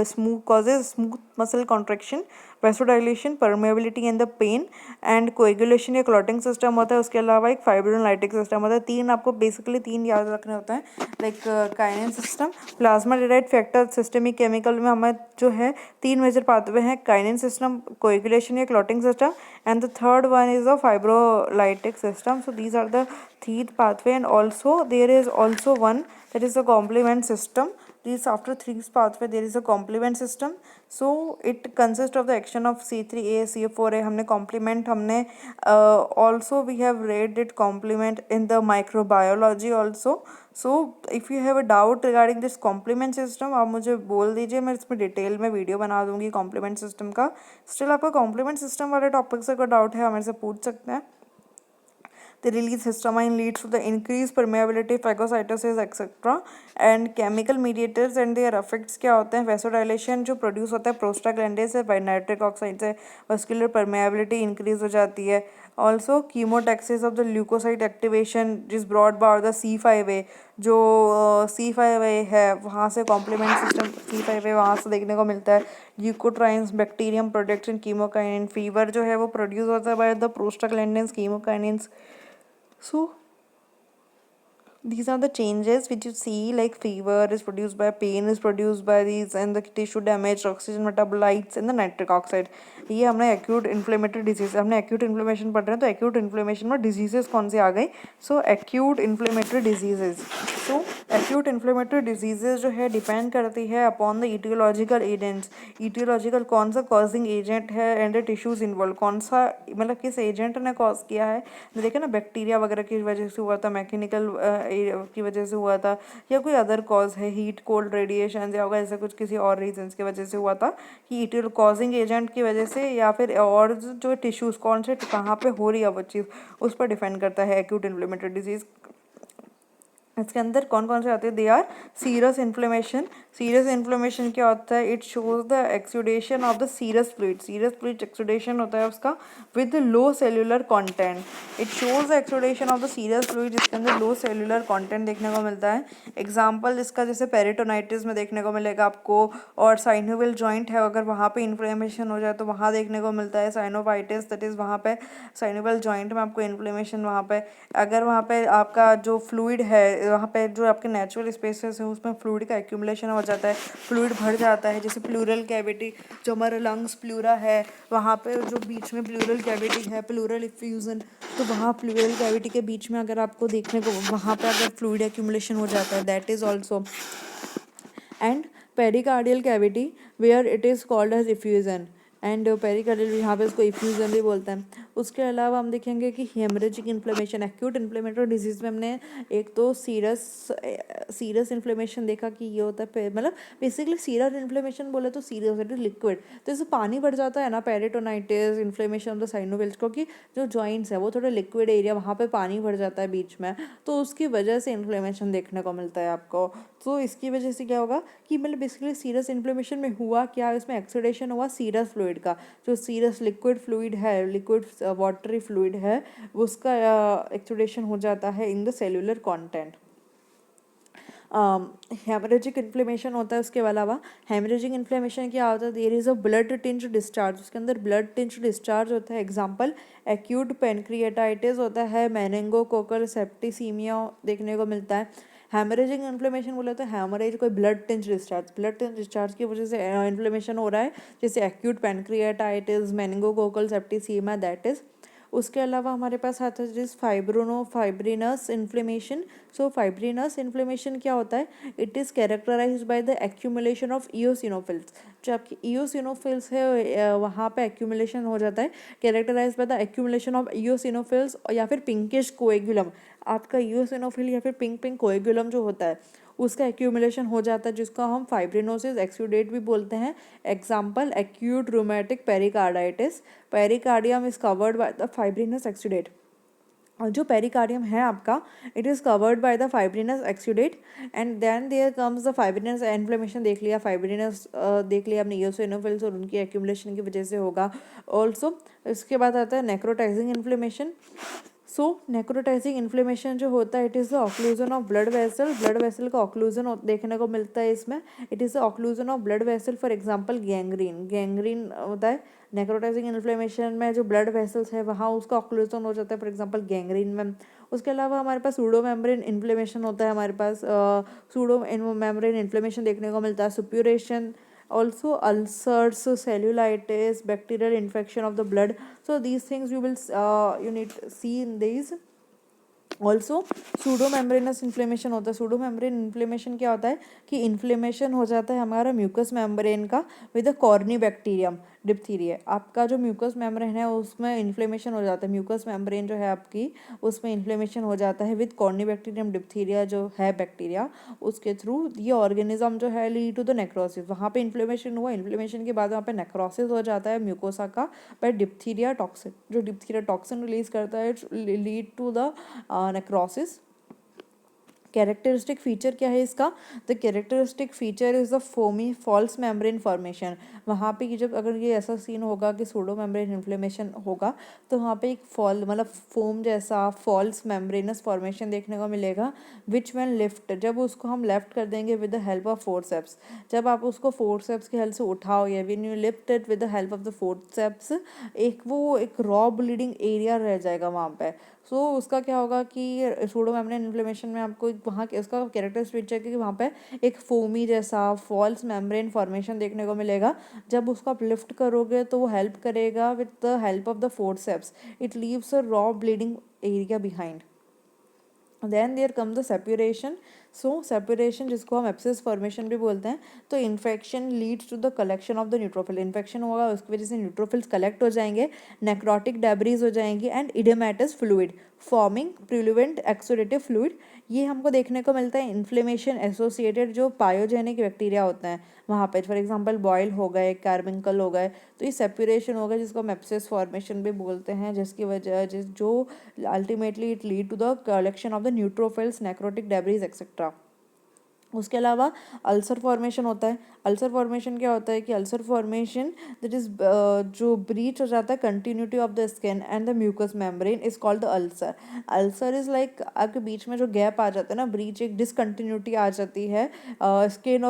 smooth causes smooth muscle contraction, vasodilation, permeability and the pain, and coagulation या क्लॉटिंग सिस्टम होता है. उसके अलावा एक फाइब्रोलाइटिक सिस्टम होता है. तीन आपको बेसिकली तीन याद रखने होते हैं, like kinin system. Plasma derived factor systemic chemical में हमें जो है तीन मेजर पाथवे हैं, काइनेन सिस्टम, कोएगुलेशन या clotting system, and the third one is the fibrinolytic system. So these are the three pathway, and also there is also one that is the complement system. These after three pathway there is a complement system. So it consists of the action of C3A, CF4A. हमने complement हमने also we have read it complement in the microbiology also. So if you have a doubt regarding this complement system, आप मुझे बोल दीजिए, मैं इसमें detail में video बना दूंगी complement system का. स्टिल आपका complement system वाले टॉपिक से कोई डाउट है हमें से पूछ सकते हैं. The release histamine leads to the increased permeability, phagocytosis, etc. And chemical mediators and their effects क्या होते हैं? Vasodilation जो प्रोड्यूस होता है प्रोस्टाग्लैंडिन से, बाय नाइट्रिक ऑक्साइड से vascular permeability इंक्रीज हो जाती है. Also chemotaxis of the leukocyte activation is brought by the C5A. जो C5A है वहाँ से कॉम्प्लीमेंट सिस्टम C5A वहाँ से देखने को मिलता है. Leukotrienes bacterium production chemokine, fever जो है वो प्रोड्यूस होता है by the prostaglandins chemokines. So these are the changes which you see, like fever is produced by, pain is produced by these, and the tissue damage, oxygen metabolites and the nitric oxide. ये हमने acute inflammatory disease, हमने acute inflammation पढ़ रहे हैं तो acute inflammation में diseases कौन सी आ गई. सो एक्यूट इन्फ्लेमेटरी डिजीजेज. सो एक्यूट इन्फ्लेमेटरी डिजीजेज जो है डिपेंड करती है upon the aetiological agents. Aetiological कौन सा कॉजिंग एजेंट है एंड द टिश्यूज इन्वॉल्व, कौन सा मतलब किस एजेंट ने कॉज किया है. देखिए ना, बैक्टीरिया वगैरह की वजह से हुआ था, मैकेनिकल की वजह से हुआ था, या कोई अदर कॉज है, हीट कोल्ड रेडिएशन या होगा ऐसा कुछ किसी और रीजंस की वजह से हुआ था, कि ईटियल कॉजिंग एजेंट की वजह से, या फिर और जो टिश्यूज कौन से कहाँ पे हो रही है वो चीज़, उस पर डिपेंड करता है एक्यूट इन्फ्लेमेटरी डिजीज़. इसके अंदर कौन कौन से आते हैं? They are serous inflammation. Serous inflammation क्या होता है? It shows the exudation of the serous fluid. Serous fluid exudation होता है उसका with low cellular content. It shows the exudation of the serous fluid, इसके अंदर लो सेल्यूलर कंटेंट देखने को मिलता है. एग्जाम्पल इसका जैसे पेरिटोनाइटिस में देखने को मिलेगा आपको, और साइनोवियल जॉइंट है अगर वहाँ पे इन्फ्लेमेशन हो जाए तो वहाँ देखने को मिलता है. साइनोवाइटिस दैट इज़ वहाँ पे साइनोवियल जॉइंट में आपको इन्फ्लेमेशन, वहाँ पे अगर वहाँ पे आपका जो फ्लूइड है, वहाँ पे जो आपके नेचुरल स्पेसेस है उसमें फ्लूइड का एक्यूमुलेशन हो जाता है, फ्लूइड भर जाता है. जैसे प्लूरल कैविटी, जो हमारा लंग्स प्लूरा है, वहाँ पे जो बीच में प्लूरल कैविटी है, प्लूरल इफ्यूजन, तो वहाँ प्लूरल कैविटी के बीच में अगर आपको देखने को वहाँ पे अगर फ्लूइड एक्यूमुलेशन हो जाता है, that is also. And pericardial cavity where it is called as effusion, and pericardial यहाँ पे इसको इफ्यूजन भी बोलते हैं. उसके अलावा हम देखेंगे कि haemorrhagic inflammation. Acute inflammatory disease में हमने एक तो सीरस इन्फ्लेमेशन देखा कि ये होता है, मतलब बेसिकली सीरस इन्फ्लेमेशन बोले तो सीरस इट इज लिक्विड, तो इससे पानी बढ़ जाता है ना. पेरिटोनाइटिस, इन्फ्लेमेशन ऑफ द साइनोविल्स, क्योंकि जो जॉइंट्स है वो थोड़ा लिक्विड एरिया, वहाँ पे पानी भर जाता है बीच में, तो उसकी वजह से इन्फ्लेमेशन देखने को मिलता है आपको. तो इसकी वजह से क्या होगा कि मतलब बेसिकली सीरस इन्फ्लेमेशन में हुआ क्या, इसमें एक्सुडेशन हुआ सीरस फ्लूइड का. जो सीरस लिक्विड फ्लूइड है, लिक्विड वाटरी फ्लूइड है, उसका एक्सुडेशन हो जाता है in the cellular content. Haemorrhagic inflammation होता है. उसके अलावा हेमरेजिक इन्फ्लेमेशन क्या होता है? There is a blood tinge discharge, उसके अंदर ब्लड टिंज डिस्चार्ज होता है. एग्जांपल एक्यूट पेनक्रिएटाइटिस होता है, मेनिंगोकोकल सेप्टिसीमिया देखने को मिलता है. हेमरेजिक इन्फ्लेमेशन बोले तो हेमरेज कोई blood tinge discharge, blood tinge discharge की वजह से इन्फ्लेमेशन हो रहा है, जैसे acute pancreatitis, meningococcal septicaemia, that is. उसके अलावा हमारे पास आता है जिस fibrinous inflammation. So fibrinous inflammation क्या होता है? It is characterized by the accumulation of eosinophils. जो आपकी इयोसिनोफिल्स है वहाँ पे एक्यूमुलेशन हो जाता है, characterize by the accumulation of eosinophils या फिर पिंकिश कोएगुलम। आपका इयोसिनोफिल या फिर पिंक पिंक कोएगुलम जो होता है उसका एक्यूमुलेशन हो जाता है, जिसको हम फाइब्रिनोसिस एक्सूडेट भी बोलते हैं। Example acute rheumatic pericarditis, pericardium is covered by the fibrinous exudate. और जो पेरिकार्डियम है आपका, it is covered by the fibrinous exudate and then there comes the fibrinous inflammation. देख लिया फाइब्रिनस, देख लिया अपने इयोसिनोफिल्स और उनकी एक्यूमुलेशन की वजह से होगा। ऑल्सो इसके बाद आता है नेक्रोटाइजिंग इन्फ्लेमेशन। सो नेक्रोटाइजिंग इन्फ्लेमेशन जो होता है, it is the occlusion of blood vessel, blood vessel का ऑक्लूजन देखने को मिलता है इसमें। It is the occlusion of blood vessel, for example gangrene, gangrene होता है नेक्रोटाइजिंग इन्फ्लेमेशन में। जो ब्लड वेसल्स है वहाँ उसका ऑक्लूजन हो जाता है, फॉर एग्जांपल गैंग्रीन में। उसके अलावा हमारे पास सूडो मेम्ब्रेन इन्फ्लेमेशन होता है, हमारे पास सूडो मेम्ब्रेन इन्फ्लेमेशन देखने को मिलता है। सुप्यूरेशन, also ulcers, cellulitis, bacterial infection of the blood. So these things you will you need to see in these. Also pseudo membranes inflammation होता है। सूडो मेम्ब्रेन इन्फ्लेमेशन क्या होता है कि इन्फ्लेमेशन हो जाता है हमारा म्यूकस मेम्ब्रेन का with a corny bacterium diphtheria. आपका जो म्यूकस मेम्ब्रेन है उसमें इन्फ्लेमेशन हो जाता है, म्यूकस मेम्ब्रेन जो है आपकी उसमें इन्फ्लेमेशन हो जाता है विद कॉर्नी बैक्टीरियम डिप्थीरिया जो है बैक्टीरिया, उसके थ्रू ये ऑर्गेनिज्म जो है लीड टू द नेक्रोसिस। वहाँ पे इन्फ्लेमेशन हुआ, इन्फ्लेमेशन के बाद वहाँ पे नेक्रोसिस हो जाता है म्यूकोसा का बाय डिप्थीरिया टॉक्सिन। जो डिप्थीरिया टॉक्सिन रिलीज करता है lead to the necrosis. Characteristic feature क्या है इसका? The characteristic feature is the foamy false membrane formation. वहाँ पे कि जब अगर ये ऐसा सीन होगा कि सूडो मेम्ब्रेन इन्फ्लेमेशन होगा तो वहाँ पे एक फॉल मतलब फोम जैसा फॉल्स मेम्ब्रेनस फॉर्मेशन देखने को मिलेगा, विच व्हेन लिफ्ट, जब उसको हम लेफ्ट कर देंगे with the help of forceps. जब आप उसको फोर्सेप्स की हेल्प से उठाओगे, when you lift it with the help of the forceps, एक रॉ ब्लीडिंग एरिया रह जाएगा वहाँ पे। सो उसका क्या होगा कि सूडो मेम्ब्रेन इन्फ्लेमेशन में आपको वहाँ के उसका कैरेक्टरिस्टिक फीचर कि वहाँ पे एक फोमी जैसा फॉल्स मेम्ब्रेन फॉर्मेशन देखने को मिलेगा। जब उसको आप लिफ्ट करोगे तो वो हेल्प करेगा with the help of the forceps, it leaves a raw bleeding area behind. Then there come the separation. So separation जिसको हम एब्सेस फॉर्मेशन भी बोलते हैं। तो infection leads to the collection of the neutrophil, infection होगा उसकी वजह से न्यूट्रोफिल्स कलेक्ट हो जाएंगे, नेक्रोटिक डेब्रीज हो जाएंगी एंड इडेमेटस फ्लूइड फॉर्मिंग प्रिल्यूवेंट एक्सोडेटिव फ्लूइड। ये हमको देखने को मिलता है इन्फ्लेमेशन एसोसिएटेड जो पायोजेनिक बैक्टीरिया होते हैं वहाँ पे, फॉर एग्जांपल बॉयल हो गए, कार्बिंकल हो गए, तो ये सेपरेशन होगा जिसको हम एब्सेस फॉर्मेशन भी बोलते हैं, जिसकी वजह जो ultimately it lead to the collection of the neutrophils, necrotic debris etcetera. उसके अलावा अल्सर फॉर्मेशन होता है। अल्सर फॉर्मेशन क्या होता है कि अल्सर फॉर्मेशन दैट इज जो ब्रीच हो जाता है continuity of the skin and the mucous membrane is called the ulcer. Ulcer is like आपके बीच में जो गैप आ जाता है ना, ब्रीच, एक डिसकंटिन्यूटी आ जाती है स्किन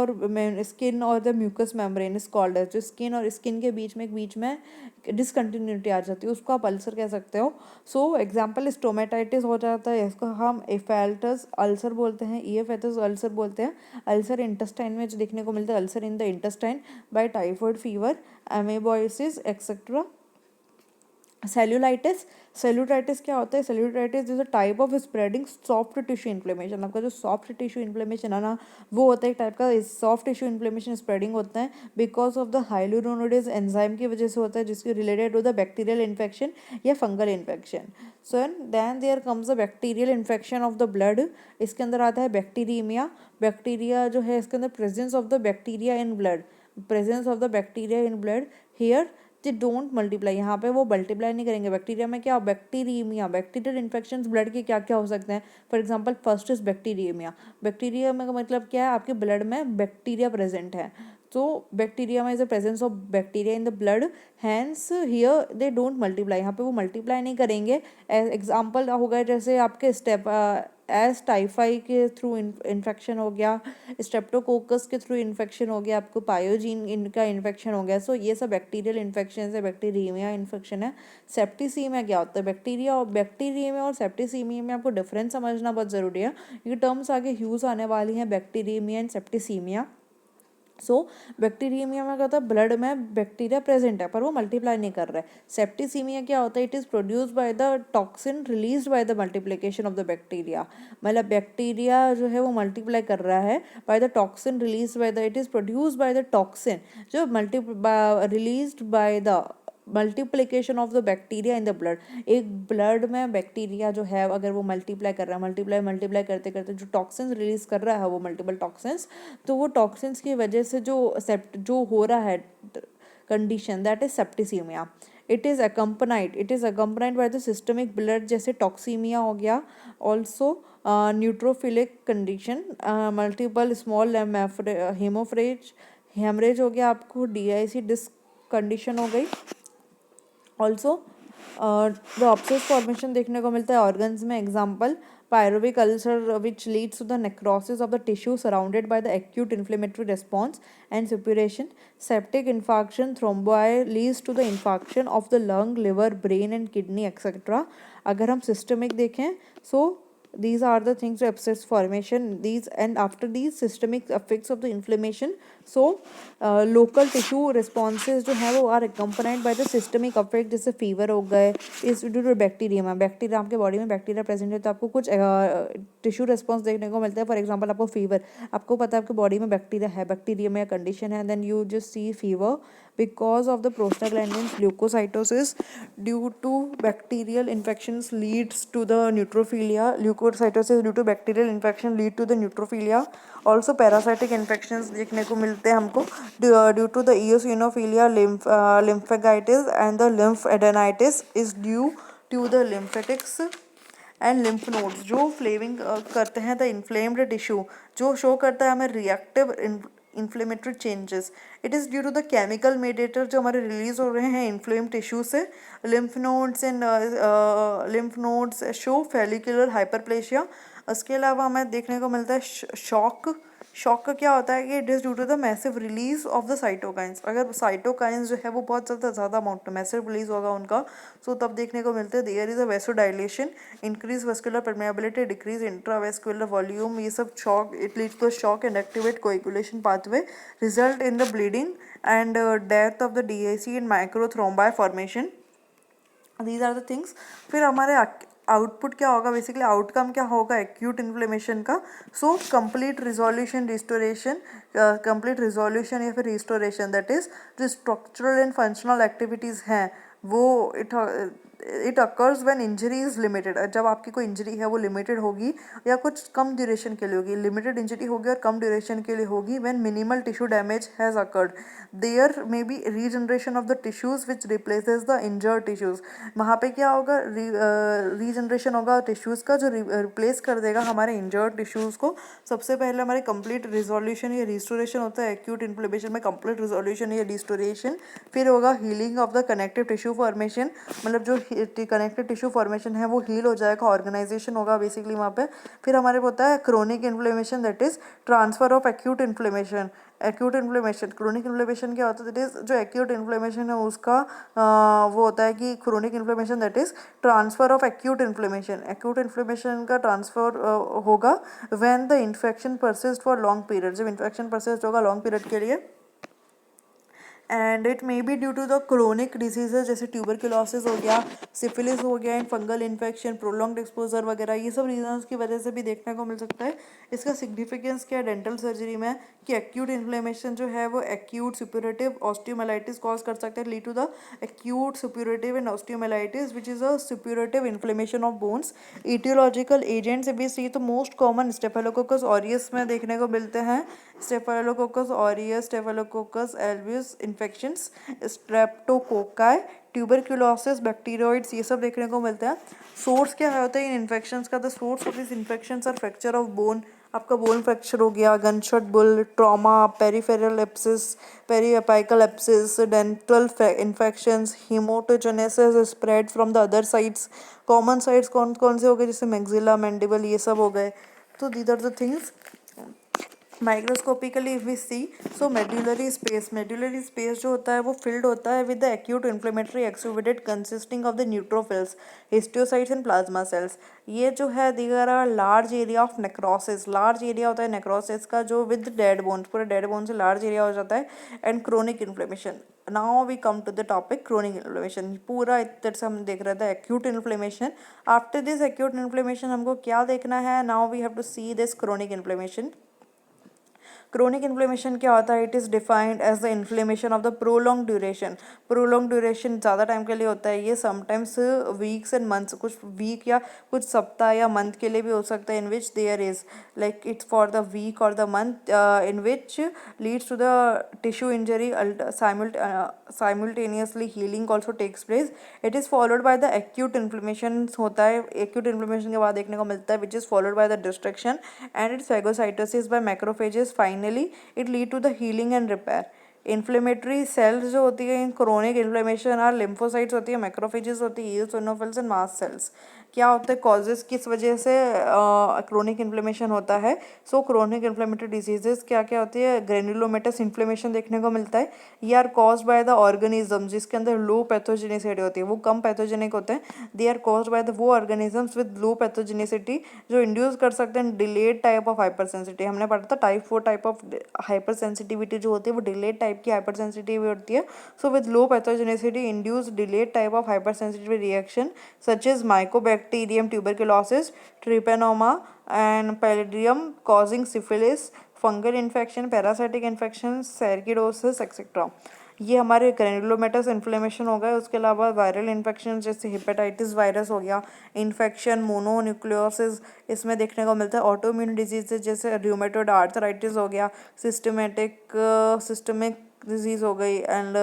और the mucous membrane is called, जो स्किन और स्किन के बीच में डिसकंटिन्यूटी आ जाती है उसको आप अल्सर कह सकते हो। सो एग्जाम्पल स्टोमेटाइटिस हो जाता है, इसको हम एफेल्टस अल्सर बोलते हैं, ईएफएटस अल्सर बोलते हैं। अल्सर इंटेस्टाइन में जो देखने को मिलता है, ulcer in the intestine by typhoid fever, amoebiasis et cetera. Cellulitis, cellulitis क्या होता है? Cellulitis is a type of spreading soft tissue inflammation. आपका जो सॉफ्ट टिश्यू इन्फ्लेमेशन है ना, वो होता है एक टाइप का सॉफ्ट टिश्यू इन्फ्लेमेशन स्प्रेडिंग होता है because of the hyaluronidase enzyme की वजह से होता है, जिसके related to the bacterial infection या fungal infection. So then there comes the bacterial infection of the blood. इसके अंदर आता है बैक्टीरियमिया। बैक्टीरिया जो है इसके अंदर presence of the bacteria in blood, presence of the bacteria in blood here they don't multiply. यहाँ पे वो मल्टीप्लाई नहीं करेंगे। बैक्टीरिया में क्या, बैक्टीरियमिया, बैक्टीरियल इन्फेक्शंस ब्लड के क्या क्या हो सकते हैं? For example first is bacteraemia. Bacteria में का मतलब क्या है? आपके ब्लड में बैक्टीरिया प्रेजेंट है, तो बैक्टीरिया में is the presence of bacteria in the blood, hence here they don't multiply. यहाँ पे वो मल्टीप्लाई नहीं करेंगे। एग्जाम्पल हो गए जैसे आपके एस टाइफाई के थ्रू इन्फेक्शन हो गया, स्ट्रेप्टोकोकस के थ्रू इन्फेक्शन हो गया, आपको पायोजीन इनका इन्फेक्शन हो गया। सो ये सब बैक्टीरियल इन्फेक्शन है, बैक्टीरियमिया इन्फेक्शन है। सेप्टिसीमिया क्या होता है? बैक्टीरिया और बैक्टीरियमिया और सेप्टिसीमिया में आपको डिफरेंस समझना बहुत ज़रूरी है। ये टर्म्स आगे यूज़ आने वाली हैं, bacteraemia and septicaemia. So bacteraemia में क्या होता है, ब्लड में बैक्टीरिया प्रेजेंट है पर वो मल्टीप्लाई नहीं कर रहा है। सेप्टिसीमिया क्या होता है, it is produce by the toxin release by the multiplication of the bacteria, मतलब बैक्टीरिया जो है वो मल्टीप्लाई कर रहा है by the toxin release by the, it is produce by the toxin जो released by the multiplication of the bacteria in the blood. एक blood में बैक्टीरिया जो है अगर वो मल्टीप्लाई कर रहा है, मल्टीप्लाई करते करते जो टॉक्सिन्स रिलीज कर रहा है वो मल्टीपल टॉक्सिन्स, तो वो टॉक्सिन्स की वजह से जो हो रहा है condition, that is septicaemia. It is accompanied by the systemic blood, जैसे टॉक्सीमिया हो गया। Also neutrophilic condition, multiple small haemorrhage haemorrhage हो गया आपको, DIC डिस्क कंडीशन हो गई। ऑल्सो द ऑब्सेस फॉर्मेशन देखने को मिलता है ऑर्गन्स में। Example pyruvic ulcer which leads to the necrosis of the tissue surrounded by the acute inflammatory response and suppuration. Septic infarction thrombi leads to the infarction of the lung, liver, brain and kidney etc. अगर हम systemic देखें, so these are the things to abscess formation, these and after these systemic effects of the inflammation, so local tissue responses जो है वो are accompanied by the systemic effect, जैसे fever हो गए, इस ड्यू टू बैक्टीरिया बैक्टीरिया आपके body में bacteria present है तो आपको कुछ टिश्यू रिस्पॉन्स देखने को मिलता है। फॉर एग्जांपल आपको फीवर, आपको पता है आपके बॉडी में बैक्टीरिया है, बैक्टीरिया में कंडीशन है, then you just see fever because of the prostaglandins leukocytosis due to bacterial infections leads to the neutrophilia. Leukocytosis due to bacterial infection lead to the neutrophilia. Also parasitic infections देखने को मिलते हैं हमको due to the eosinophilia, lymphagitis and the lymphadenitis is due to the lymphatics and lymph nodes जो फ्लेविंग करते हैं the inflamed tissue, जो शो करता है हमें reactive inflammatory changes. It is due to the chemical mediator जो हमारे रिलीज हो रहे हैं इन्फ्लेम टिश्यू से। Lymph nodes show follicular hyperplasia. उसके अलावा हमें देखने को मिलता है शॉक। शॉक का क्या होता है कि it is due to the massive release of the cytokines. अगर साइटोकाइंस जो है वो बहुत ज़्यादा अमाउंट में मैसिव रिलीज होगा उनका, सो तब देखने को मिलते हैं there is a vasodilation, increase vascular permeability, decrease intravascular volume, ये सब shock, it leads to shock and activate coagulation pathway, result in the bleeding and death of the DIC in microthrombi formation. These are the things. फिर हमारे output क्या होगा, basically outcome क्या होगा acute inflammation का। So complete resolution restoration, complete resolution या फिर restoration, that is जो स्ट्रक्चरल एंड फंक्शनल एक्टिविटीज़ हैं वो it occurs when injury is limited. जब आपकी कोई इंजरी है वो लिमिटेड होगी या कुछ कम ड्यूरेशन के लिए होगी, लिमिटेड इंजरी होगी और कम ड्यूरेशन के लिए होगी। When minimal tissue damage has occurred there may be regeneration of the tissues which replaces the injured tissues. वहाँ पे क्या होगा, रीजनरेशन होगा टिश्यूज़ का जो रिप्लेस कर देगा हमारे इंजर्ड टिश्यूज़ को। सबसे पहले हमारे कंप्लीट रिजोल्यूशन या रिस्टोरेशन होता है एक्यूट इन्फ्लेमेशन में, कंप्लीट रिजोल्यूशन या रिस्टोरेशन। फिर होगा healing of the connective tissue formation, मतलब जो कनेक्टिव टिश्यू फॉर्मेशन है वो हील हो जाएगा, ऑर्गेनाइजेशन होगा बेसिकली वहाँ पे। फिर हमारे को होता है chronic inflammation, that is transfer of acute inflammation. Acute inflammation, chronic inflammation क्या होता है, दैट इज जो एक्यूट इन्फ्लेमेशन है उसका वो होता है कि chronic inflammation that is transfer of acute inflammation. Acute inflammation का ट्रांसफर होगा when the infection persist for long period, जब इन्फेक्शन परसिस्ट होगा लॉन्ग पीरियड के लिए। And it may be due to the chronic diseases, जैसे tuberculosis हो गया, syphilis हो गया and fungal infection, prolonged exposure वगैरह, ये सब रीजंस की वजह से भी देखने को मिल सकता है। इसका सिग्निफिकेंस क्या है डेंटल सर्जरी में कि एक्यूट इन्फ्लेमेशन जो है वो एक्यूट सुप्यूरेटिव ऑस्टियोमाइलिटिस कॉज कर सकता है, lead to the acute suppurative and osteomyelitis which is a suppurative inflammation of bones. Aetiological agents भी सी तो मोस्ट कॉमन स्टेफिलोकोकस ऑरियस में देखने को मिलते हैं। Staphylococcus aureus, Staphylococcus albus infections, streptococci, tuberculosis, bacteroides, ये सब देखने को मिलते हैं। सोर्स क्या होता है इन इन्फेक्शंस का, the source of this infections are fracture of bone, आपका बोन फ्रैक्चर हो गया, गनशॉट बुल, trauma, peripheral abscess, periapical abscess, dental infections, haematogenesis spread from the other sides. Common sides कौन कौन से हो गए, जैसे मैक्सिला, मैंडिबल, ये सब हो गए। तो these are the things microscopically if we see, so medullary space जो होता है वो फिल्ड होता है with the acute inflammatory exudate consisting of the neutrophils, histiocytes and plasma cells. ये जो है दीगर large area of necrosis, large area होता है नेक्रोसिस का जो विद डेड बोन्स, पूरे डेड बोन से लार्ज एरिया हो जाता है, and chronic inflammation. Now we come to the topic chronic inflammation. पूरा एक तरह से हम देख रहे थे acute inflammation. After this acute inflammation हमको क्या देखना है? Now we have to see this chronic inflammation. Chronic inflammation क्या होता है? It is defined as the inflammation of the prolong duration. Prolong duration ज़्यादा टाइम के लिए होता है ये, समटाइम्स वीक्स एंड मंथ्स, कुछ वीक या कुछ सप्ताह या मंथ के लिए भी हो सकता है, in which there is like it's for the week और the month, in which leads to the tissue injury, simultaneously healing also takes place. It is followed by the acute inflammation होता है, acute inflammation के बाद देखने को मिलता है which is followed by the destruction and its phagocytosis by macrophages. Finally it lead to the healing and repair. Inflammatory cells जो होती है इन क्रोनिक इन्फ्लेमेशन और लिम्फोसाइट्स होती है, मैक्रोफेजेस होती है, इओसिनोफिल्स एंड मास्ट सेल्स। क्या होता है कॉजेज, किस वजह से क्रोनिक इन्फ्लेमेशन होता है? सो क्रोनिक इन्फ्लेमेटरी डिजीजेस क्या क्या होती है? ग्रेन्युलोमेटस इन्फ्लेमेशन देखने को मिलता है, ये are caused by the organism जिसके अंदर लो पैथोजेनिसिटी होती है, वो कम पैथोजेनिक होते हैं। They are caused by the वो ऑर्गेनिजम्स विद लो पैथोजेनिसिटी जो इंड्यूस कर सकते हैं delayed type of hypersensitivity. हमने पढ़ा था type 4 type of hypersensitivity जो होती है वो डिलेड टाइप की हाइपर सेंसिटिविटी होती है। So with low pathogenicity induce delayed type of hypersensitive reaction such as Mycobacterium tuberculosis, Treponema and pallidum causing syphilis, fungal infection, parasitic infection, sarcoidosis etcetera. ये हमारे granulomatous inflammation हो गए। उसके अलावा viral infection जैसे hepatitis virus हो गया, infection mononucleosis इसमें देखने को मिलता है। ऑटोइम्यून डिजीज जैसे र्यूमेटॉइड आर्थराइटिस हो गया, सिस्टमिक डिजीज हो गई, एंड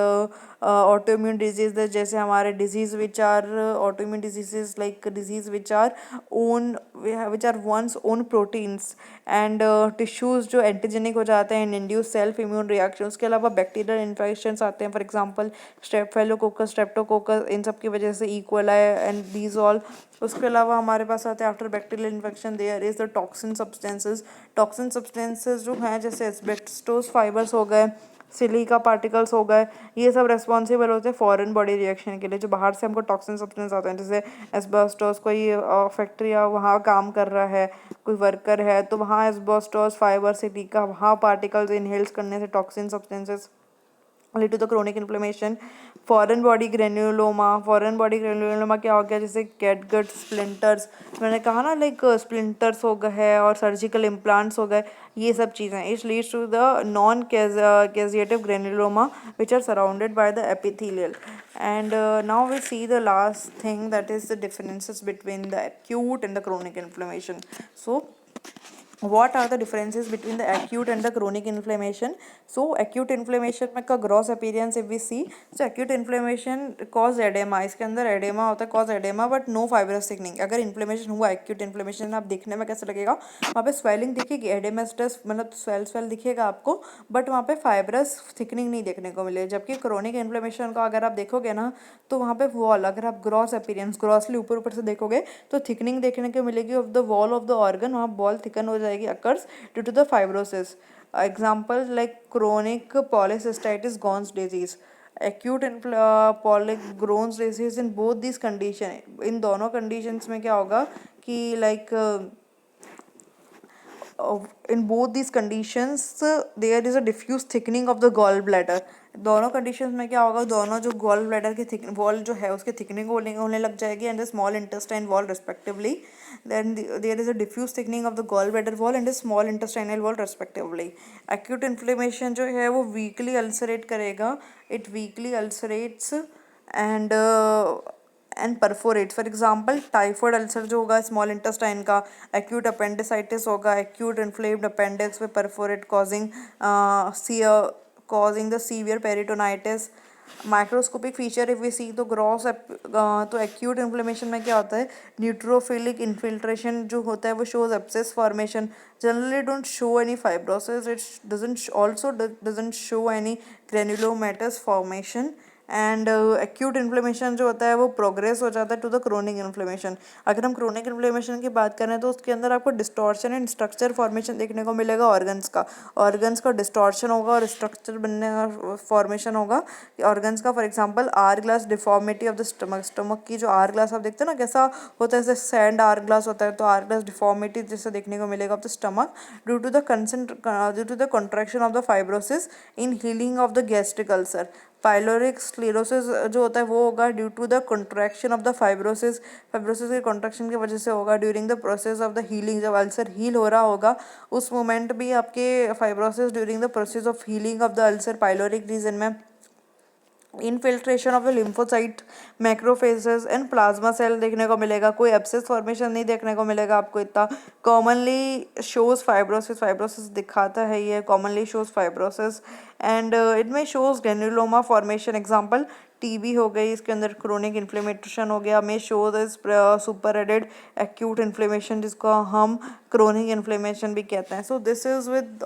ऑटोइम्यून डिजीज जैसे हमारे disease which are autoimmune diseases like disease which are one's own proteins and tissues जो एंटीजेनिक हो जाते हैं and induce self immune reaction. उसके अलावा बैक्टीरियल इन्फेक्शन आते हैं, फॉर एग्जांपल स्टेफेलोकोकस, स्ट्रेप्टोकोकस, इन सब की वजह से इक्वलाई एंड दीज ऑल। उसके अलावा हमारे पास आते हैं after bacterial infection there is the toxin substances जो हैं जैसे एस्बेस्टोस फाइबर्स हो गए, सिलिका पार्टिकल्स हो गए, ये सब रेस्पॉन्सिबल होते हैं फॉरेन बॉडी रिएक्शन के लिए। जो बाहर से हमको टॉक्सिन सब्सटेंस आते हैं जैसे एस्बेस्टोस, कोई फैक्ट्री या वहाँ काम कर रहा है कोई वर्कर है तो वहाँ एस्बेस्टोस फाइबर सिलिका वहाँ पार्टिकल्स इनहेल्स करने से toxin substances lead to the chronic inflammation। Foreign body granuloma क्या हो गया? जैसे कैटगट स्प्लिंटर्स, मैंने कहा ना लाइक स्प्लिंटर्स हो गए और सर्जिकल इम्प्लांट्स हो गए, ये सब चीज़ें। It leads to the non caseating granuloma which are surrounded by the epithelial. And now we see the last thing that is the differences between the acute and the chronic inflammation। So what are the differences between the acute and the chronic inflammation? So acute inflammation में का gross appearance if we see, so acute inflammation cause edema, इसके अंदर edema होता है, cause edema but no fibrous thickening। अगर inflammation हुआ acute inflammation आप देखने में कैसे लगेगा? वहाँ पे swelling दिखेगी, edematous मतलब swell दिखेगा आपको, बट वहाँ पे fibrous thickening नहीं देखने को मिले। जबकि chronic inflammation का अगर आप देखोगे ना तो वहाँ पे वॉल, अगर आप ग्रॉस अपीयरेंस ग्रॉसली ऊपर से देखोगे तो थिकनिंग देखने को मिलेगी of the wall of the organ, वहाँ बॉल थिकन हो जाएगी occurs due to the fibrosis. Example like chronic polycystitis Crohn's disease, acute पॉलीग्रोन्स disease. In both this condition, इन दोनों कंडीशंस में क्या होगा कि like in both these conditions there is a diffuse thickening of the gall bladder। दोनों conditions में क्या होगा? दोनों जो गॉल ब्लैडर की वॉल जो है उसके थिकनिंग होने लग जाएगी and the small intestine wall respectively. Then there is a diffuse thickening of the gall bladder wall and the small intestinal wall respectively. Acute inflammation जो है वो वीकली अल्सरेट करेगा, it weakly ulcerates and perforate. For example typhoid ulcer जो होगा small intestine का, acute appendicitis होगा, acute inflamed appendix with perforate causing the severe peritonitis। Microscopic feature if we see तो तो एक्यूट इन्फ्लेमेशन में क्या होता है? न्यूट्रोफिलिक इन्फिल्ट्रेशन जो होता है वो shows abscess formation, generally don't show any fibrosis, it doesn't show any granulomatous formation and acute inflammation जो होता है वो प्रोग्रेस हो जाता है टू द क्रोनिक इन्फ्लेमेशन। अगर हम क्रोनिक इन्फ्लेमेशन की बात करें तो उसके अंदर आपको डिस्टॉर्शन एंड स्ट्रक्चर फॉर्मेशन देखने को मिलेगा ऑर्गन्स का डिस्टॉर्शन होगा और स्ट्रक्चर बनने का फॉर्मेशन होगा ऑर्गन्स का। For example hourglass deformity of the stomach की जो आर ग्लास आप देखते हो ना कैसा होता है, जैसे सैंड आर ग्लास होता है, तो आर ग्लास डिफॉर्मिटी जैसे देखने को मिलेगा of the stomach due to the contraction of the fibrosis in healing of the gastric ulcer. Pyloric sclerosis जो होता है वो होगा due to the contraction of the fibrosis के कंट्रैक्शन की वजह से होगा during the process of the healing. जब अल्सर हील हो रहा होगा उस मोमेंट भी आपके fibrosis during the process of healing of the ulcer pyloric region में infiltration of the lymphocyte macrophages and plasma cell देखने को मिलेगा। कोई एब्सेस फॉर्मेशन नहीं देखने को मिलेगा आपको इतना। कॉमनली शोज फाइब्रोसिस दिखाता है ये, commonly shows fibrosis and it में shows granuloma formation. Example TB हो गई, इसके अंदर क्रोनिक इन्फ्लेमेशन हो गया, में shows is superadded acute inflammation जिसको हम क्रोनिक इन्फ्लेमेशन भी कहते हैं। So this is with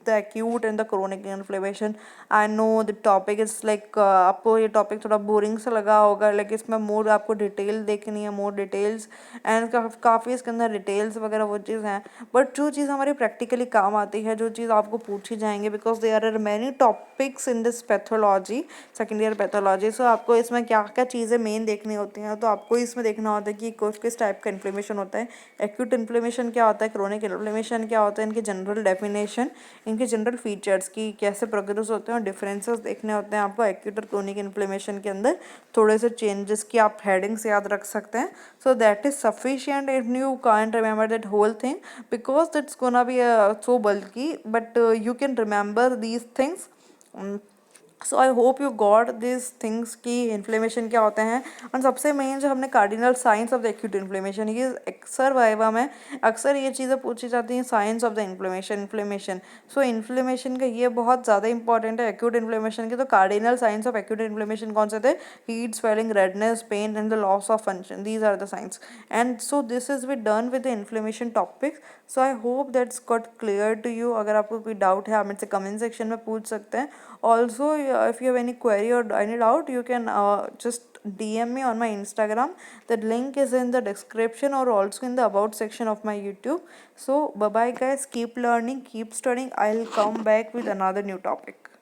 the acute and the chronic inflammation. I know the topic is like आपको ये टॉपिक थोड़ा बोरिंग सा लगा होगा, लेकिन इसमें मोर आपको डिटेल देखनी है, मोर डिटेल्स एंड काफ़ी इसके अंदर डिटेल्स वगैरह वो चीज़ हैं। बट जो चीज़ हमारे प्रैक्टिकली काम आती है, जो चीज़ आपको पूछी जाएंगे, because there are many topics in this pathology, second year pathology. So आपको इसमें क्या क्या चीज़ें मेन देखनी होती हैं, तो आपको इसमें देखना होता है कि किस टाइप का इन्फ्लेमेशन होता है, एक्यूट इन्फ्लेमेशन क्या होता है, क्रोनिक इन्फ्लेमेशन क्या होता है, इनके जनरल डेफिनेशन, इनके जनरल फीचर्स की कैसे प्रोग्रेस होते हैं और डिफरेंसेस देखने होते हैं आपको एक्यूट और क्रोनिक इन्फ्लेमेशन के अंदर। थोड़े से चेंजेस की आप हेडिंग्स याद रख सकते हैं। So that is sufficient if you can't remember that whole thing because that's gonna be so bulky, but you can remember these things. So I hope you got this things की inflammation क्या होते हैं। और सबसे main जो हमने cardinal signs of the acute inflammation, ये अक्सर वाइवा में अक्सर ये चीज़ें पूछी जाती हैं, science of the inflammation. So inflammation का ये बहुत ज़्यादा इंपॉर्टेंट है एक्यूट इन्फ्लेमेशन की। तो cardinal signs of acute inflammation कौन से थे? Heat, swelling, redness, pain and the loss of function, these are the signs. And so this is be done with the inflammation topic. So I hope that's got clear to you. अगर आपको कोई doubt है आप मेरे से comment section में पूछ सकते हैं। Also, if you have any query or any doubt, you can just DM me on my Instagram. The link is in the description or also in the about section of my YouTube. So bye bye guys, keep learning, keep studying. I'll come back with another new topic.